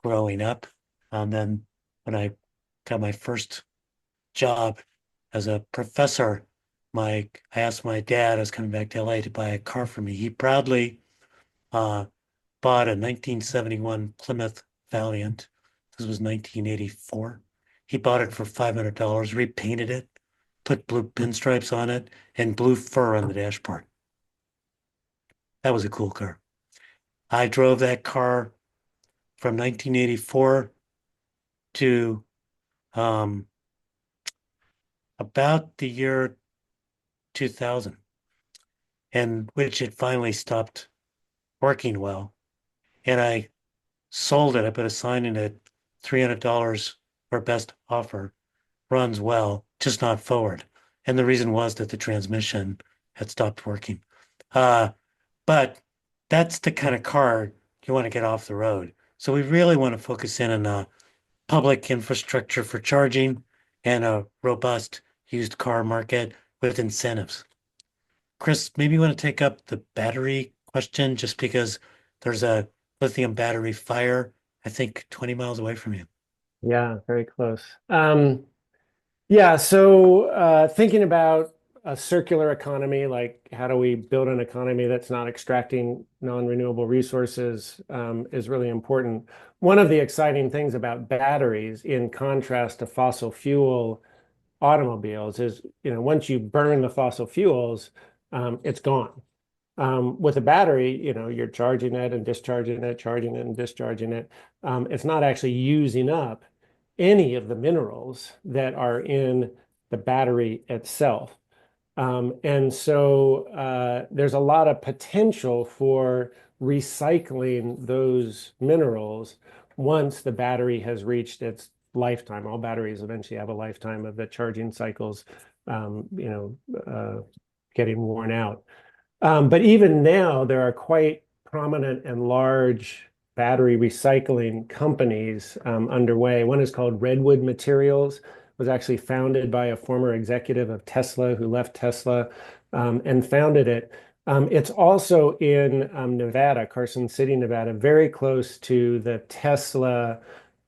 growing up. And then when I got my first job as a professor, I asked my dad, I was coming back to LA to buy a car for me. He proudly uh, bought a 1971 Plymouth Valiant. This was 1984. He bought it for $500, repainted it, put blue pinstripes on it, and blue fur on the dashboard. That was a cool car. I drove that car from 1984 to about the year 2000, and which it finally stopped working well. And I sold it. I put a sign in it, $300 for best offer, runs well, just not forward. And the reason was that the transmission had stopped working. But that's the kind of car you want to get off the road. So we really want to focus in on public infrastructure for charging and a robust used car market with incentives. Chris, maybe you want to take up the battery question just because there's a lithium battery fire, I think 20 miles away from you. Yeah, very close. Yeah, so thinking about a circular economy, like how do we build an economy that's not extracting non-renewable resources, is really important. One of the exciting things about batteries, in contrast to fossil fuel automobiles, is once you burn the fossil fuels, it's gone. With a battery, you're charging it and discharging it, charging it and discharging it. It's not actually using up any of the minerals that are in the battery itself. And so there's a lot of potential for recycling those minerals once the battery has reached its lifetime. All batteries eventually have a lifetime of the charging cycles, getting worn out. But even now, there are quite prominent and large battery recycling companies underway. One is called Redwood Materials. It was actually founded by a former executive of Tesla who left Tesla and founded it. It's also in Nevada, Carson City, Nevada, very close to the Tesla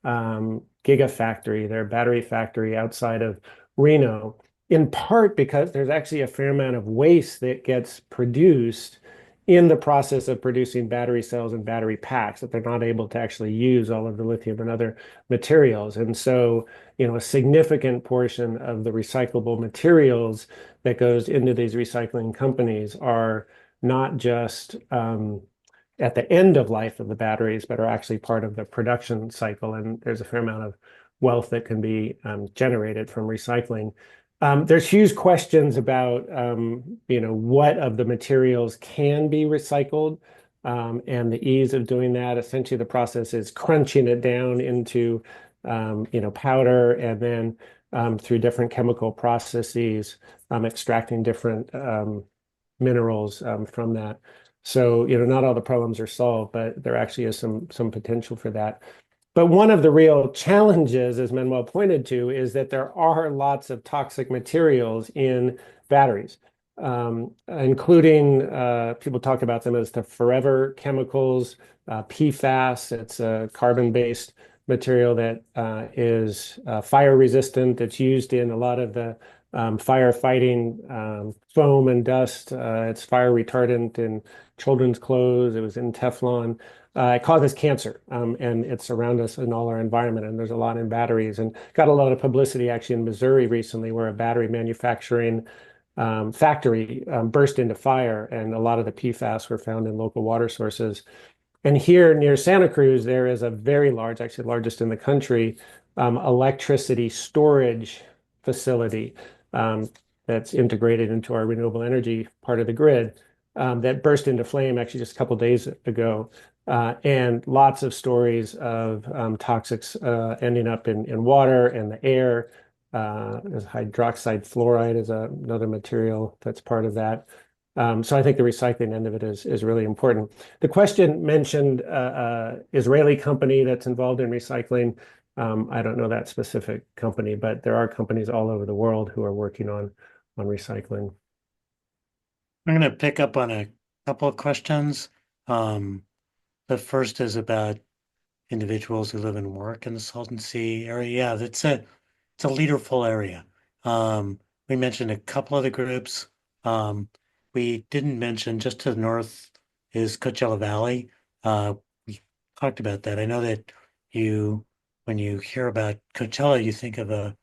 Gigafactory, their battery factory outside of Reno, in part because there's actually a fair amount of waste that gets produced in the process of producing battery cells and battery packs, that they're not able to actually use all of the lithium and other materials. And so, a significant portion of the recyclable materials that goes into these recycling companies are not just at the end of life of the batteries, but are actually part of the production cycle. And there's a fair amount of wealth that can be generated from recycling. There's huge questions about, what of the materials can be recycled, and the ease of doing that. Essentially, the process is crunching it down into, powder, and then through different chemical processes, extracting different minerals from that. So, not all the problems are solved, but there actually is some potential for that. But one of the real challenges, as Manuel pointed to, is that there are lots of toxic materials in batteries, including people talk about them as the forever chemicals, PFAS. It's a carbon-based material that is fire resistant. It's used in a lot of the firefighting foam and dust. It's fire retardant in children's clothes. It was in Teflon. It causes cancer, and it's around us in all our environment, and there's a lot in batteries, and got a lot of publicity actually in Missouri recently, where a battery manufacturing factory burst into fire, and a lot of the PFAS were found in local water sources. And here near Santa Cruz, there is a very large, actually largest in the country, electricity storage facility that's integrated into our renewable energy part of the grid, that burst into flame actually just a couple of days ago. And lots of stories of toxics ending up in water and the air. There's hydroxide fluoride is another material that's part of that. So I think the recycling end of it is really important. The question mentioned Israeli company that's involved in recycling. I don't know that specific company, but there are companies all over the world who are working on recycling. I'm going to pick up on a couple of questions. Um, the first is about individuals who live and work in the Salton Sea area. Yeah, it's a leaderful area. We mentioned a couple of the groups. Um, we didn't mention just to the north is Coachella Valley. We talked about that. I know that when you hear about Coachella, you think of a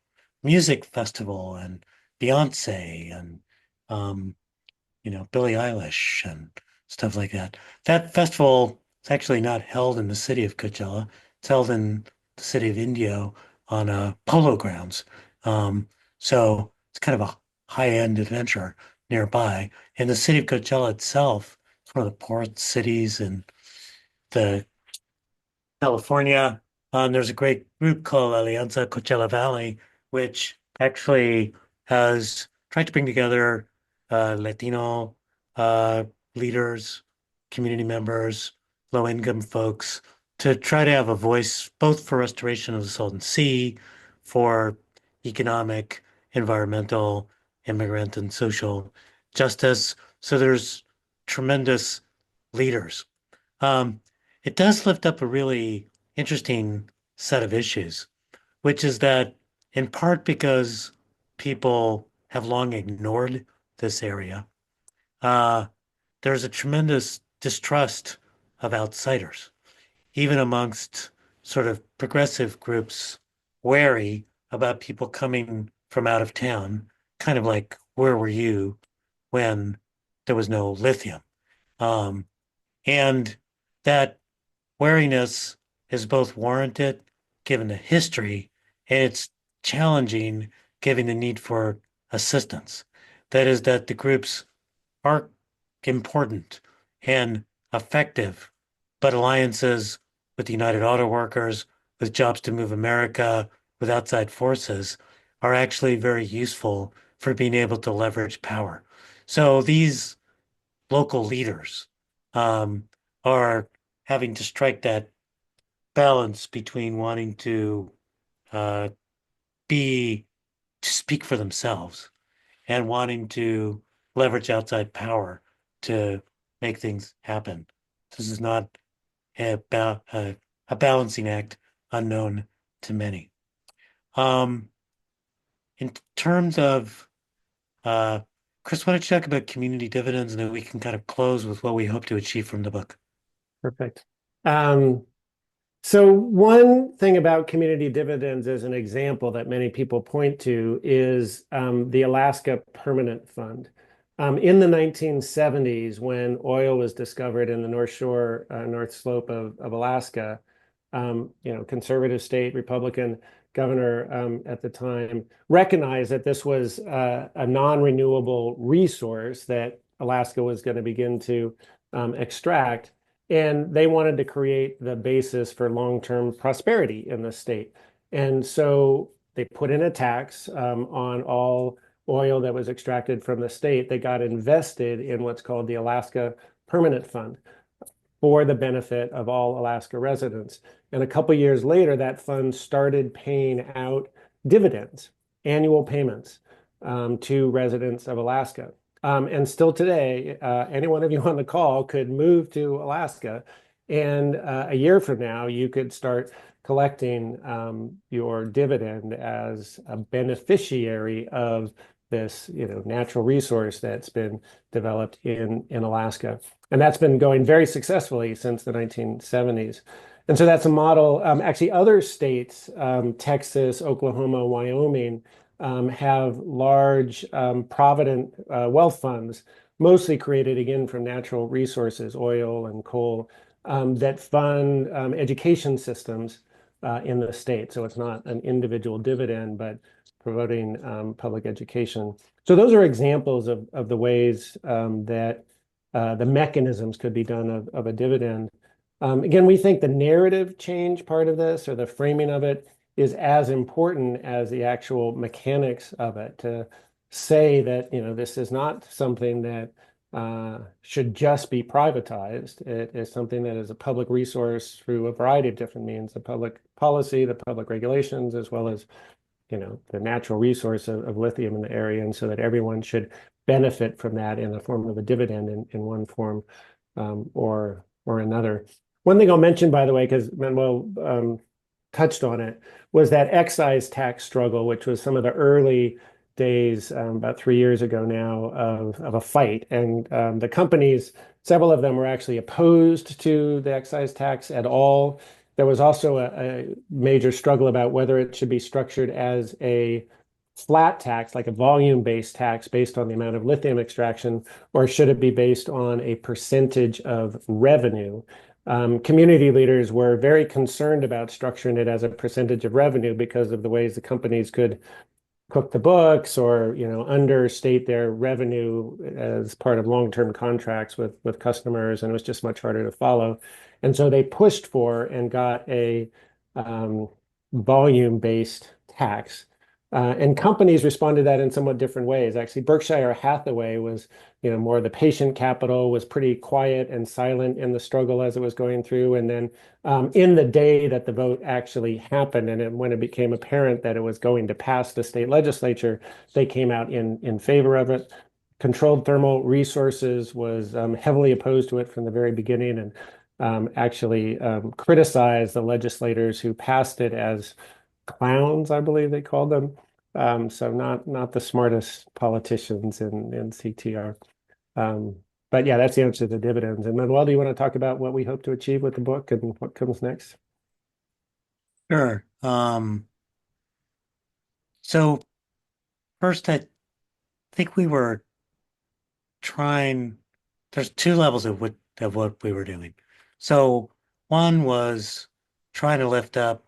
music festival and Beyonce and um, Billie Eilish and stuff like that. That festival is actually not held in the city of Coachella. It's held in the city of Indio on polo grounds. Um, so it's kind of a high-end adventure nearby. And the city of Coachella itself is one of the poorest cities in the California. There's a great group called Alianza Coachella Valley, which actually has tried to bring together Latino uh, leaders, community members, low-income folks to try to have a voice both for restoration of the Salton Sea, for economic, environmental, immigrant, and social justice. So there's tremendous leaders. Um, it does lift up a really interesting set of issues, which is that in part because people have long ignored this area, uh, there's a tremendous distrust of outsiders, even amongst sort of progressive groups wary about people coming from out of town, kind of like, where were you when there was no lithium? Um, and that wariness is both warranted given the history and it's challenging given the need for assistance. That is, that the groups are important and effective, but alliances with the United Auto Workers, with Jobs to Move America, with outside forces are actually very useful for being able to leverage power. So these local leaders um, are having to strike that balance between wanting to uh, be to speak for themselves and wanting to leverage outside power to make things happen. This is not a balancing act unknown to many. Um, in terms of uh, Chris, why don't you talk about community dividends and then we can kind of close with what we hope to achieve from the book. Perfect. Um, So one thing about community dividends as an example that many people point to is the Alaska Permanent Fund. In the 1970s, when oil was discovered in the North Shore, North Slope of Alaska, conservative state Republican governor at the time recognized that this was a non-renewable resource that Alaska was going to begin to extract. And they wanted to create the basis for long-term prosperity in the state. And so they put in a tax on all oil that was extracted from the state that got invested in what's called the Alaska Permanent Fund for the benefit of all Alaska residents. And a couple years later, that fund started paying out dividends, annual payments to residents of Alaska. And still today, any one of you on the call could move to Alaska, and a year from now, you could start collecting your dividend as a beneficiary of this, natural resource that's been developed in Alaska. And that's been going very successfully since the 1970s. And so that's a model. Actually, other states, Texas, Oklahoma, Wyoming, have large provident wealth funds, mostly created again from natural resources, oil and coal, that fund education systems in the state. So it's not an individual dividend, but promoting public education. So those are examples of the ways that the mechanisms could be done of a dividend. Again, we think the narrative change part of this or the framing of it is as important as the actual mechanics of it. To say that, this is not something that should just be privatized. It is something that is a public resource through a variety of different means, the public policy, the public regulations, as well as, the natural resource of lithium in the area, and so that everyone should benefit from that in the form of a dividend in one form or another. One thing I'll mention, by the way, because Manuel touched on it, was that excise tax struggle, which was some of the early days, about 3 years ago now, of a fight. And the companies, several of them were actually opposed to the excise tax at all. There was also a major struggle about whether it should be structured as a flat tax, like a volume-based tax based on the amount of lithium extraction, or should it be based on a percentage of revenue? Community leaders were very concerned about structuring it as a percentage of revenue because of the ways the companies could cook the books or, understate their revenue as part of long-term contracts with customers, and it was just much harder to follow. And so they pushed for and got a volume-based tax. And companies responded to that in somewhat different ways. Actually, Berkshire Hathaway was, more the patient capital, was pretty quiet and silent in the struggle as it was going through. And then in the day that the vote actually happened, and when it became apparent that it was going to pass the state legislature, they came out in favor of it. Controlled Thermal Resources was heavily opposed to it from the very beginning, and actually criticized the legislators who passed it as clowns, I believe they called them. So not the smartest politicians in CTR. But yeah, that's the answer to the dividends. And Manuel, do you want to talk about what we hope to achieve with the book and what comes next? Sure. So first, I think we were trying, there's two levels of what we were doing. So one was trying to lift up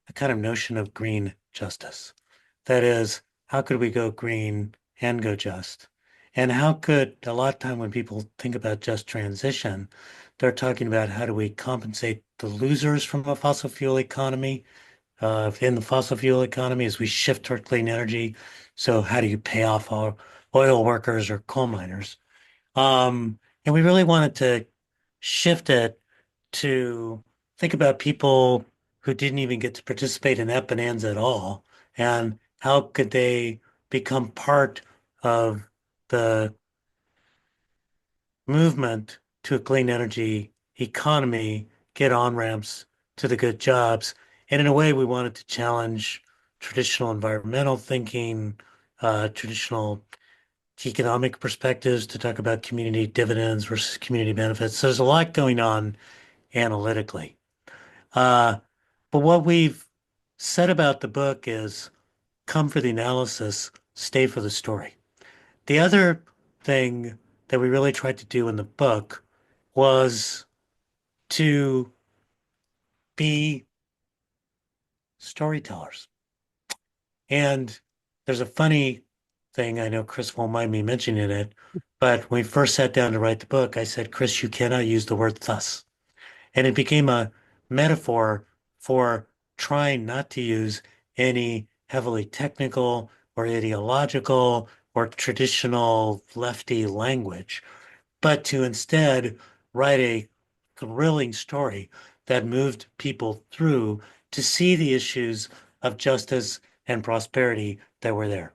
a kind of notion of green justice. That is, how could we go green and go just? And how could, a lot of time when people think about just transition, they're talking about how do we compensate the losers from a fossil fuel economy in the fossil fuel economy as we shift toward clean energy. So how do you pay off our oil workers or coal miners? And we really wanted to shift it to think about people who didn't even get to participate in that bonanza at all, and how could they become part of the movement to a clean energy economy, get on-ramps to the good jobs. And in a way, we wanted to challenge traditional environmental thinking, traditional economic perspectives to talk about community dividends versus community benefits. So there's a lot going on analytically. But what we've said about the book is come for the analysis, stay for the story. The other thing that we really tried to do in the book was to be storytellers. And there's a funny thing, I know Chris won't mind me mentioning it, but when we first sat down to write the book, I said, Chris, you cannot use the word thus. And it became a metaphor for trying not to use any heavily technical or ideological or traditional lefty language, but to instead write a thrilling story that moved people through to see the issues of justice and prosperity that were there.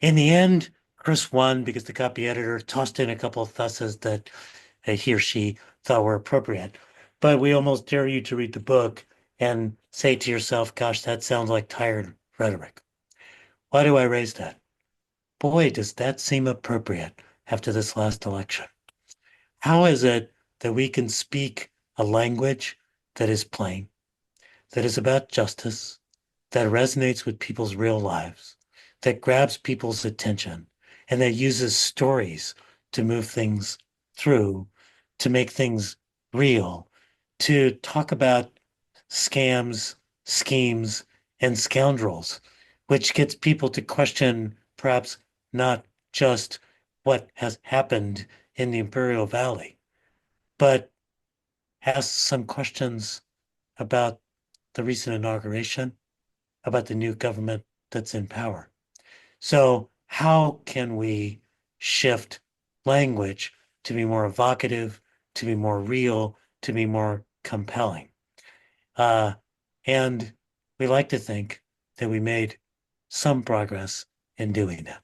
In the end, Chris won because the copy editor tossed in a couple of thusses that he or she thought were appropriate. But we almost dare you to read the book and say to yourself, gosh, that sounds like tired rhetoric. Why do I raise that? Boy, does that seem appropriate after this last election. How is it that we can speak a language that is plain, that is about justice, that resonates with people's real lives, that grabs people's attention, and that uses stories to move things through, to make things real, to talk about scams, schemes, and scoundrels, which gets people to question perhaps not just what has happened in the Imperial Valley, but ask some questions about the recent inauguration, about the new government that's in power. So how can we shift language to be more evocative, to be more real, to be more compelling? And we like to think that we made some progress in doing that.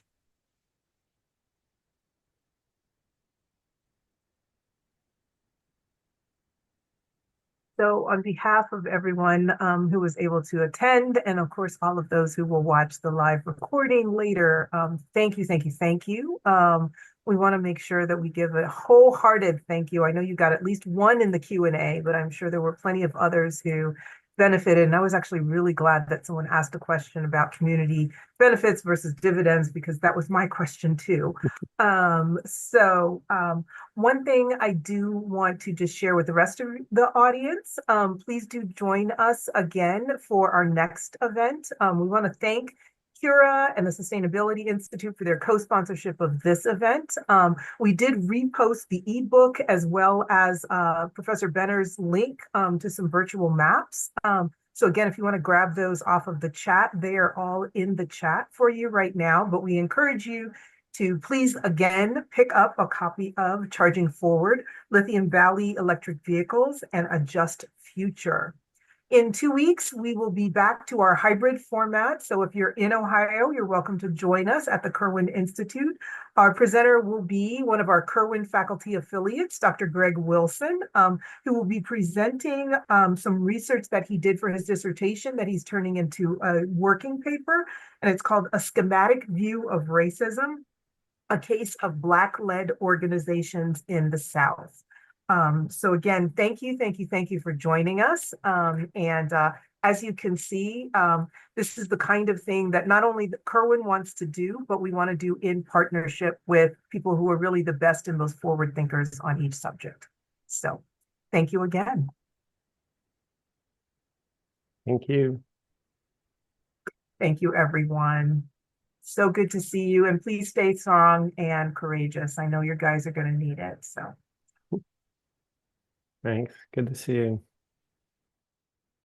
So on behalf of everyone who was able to attend, and of course, all of those who will watch the live recording later, thank you, thank you, thank you. We want to make sure that we give a wholehearted thank you. I know you got at least one in the Q&A, but I'm sure there were plenty of others who benefited. And I was actually really glad that someone asked a question about community benefits versus dividends, because that was my question too. One thing I do want to just share with the rest of the audience, please do join us again for our next event. We want to thank Cura and the Sustainability Institute for their co-sponsorship of this event. We did repost the ebook as well as Professor Benner's link to some virtual maps. So again, if you want to grab those off of the chat, they are all in the chat for you right now, but we encourage you to please, again, pick up a copy of Charging Forward, Lithium Valley Electric Vehicles and a Just Future. In 2 weeks, we will be back to our hybrid format. So if you're in Ohio, you're welcome to join us at the Kirwan Institute. Our presenter will be one of our Kirwan faculty affiliates, Dr. Greg Wilson, who will be presenting some research that he did for his dissertation that he's turning into a working paper. And it's called A Schematic View of Racism, a Case of Black-Led Organizations in the South. So again, thank you for joining us. As you can see, this is the kind of thing that not only Kirwan wants to do, but we want to do in partnership with people who are really the best and most forward thinkers on each subject. So thank you again. Thank you. Thank you, everyone. So good to see you, and please stay strong and courageous. I know your guys are going to need it. So. Thanks. Good to see you.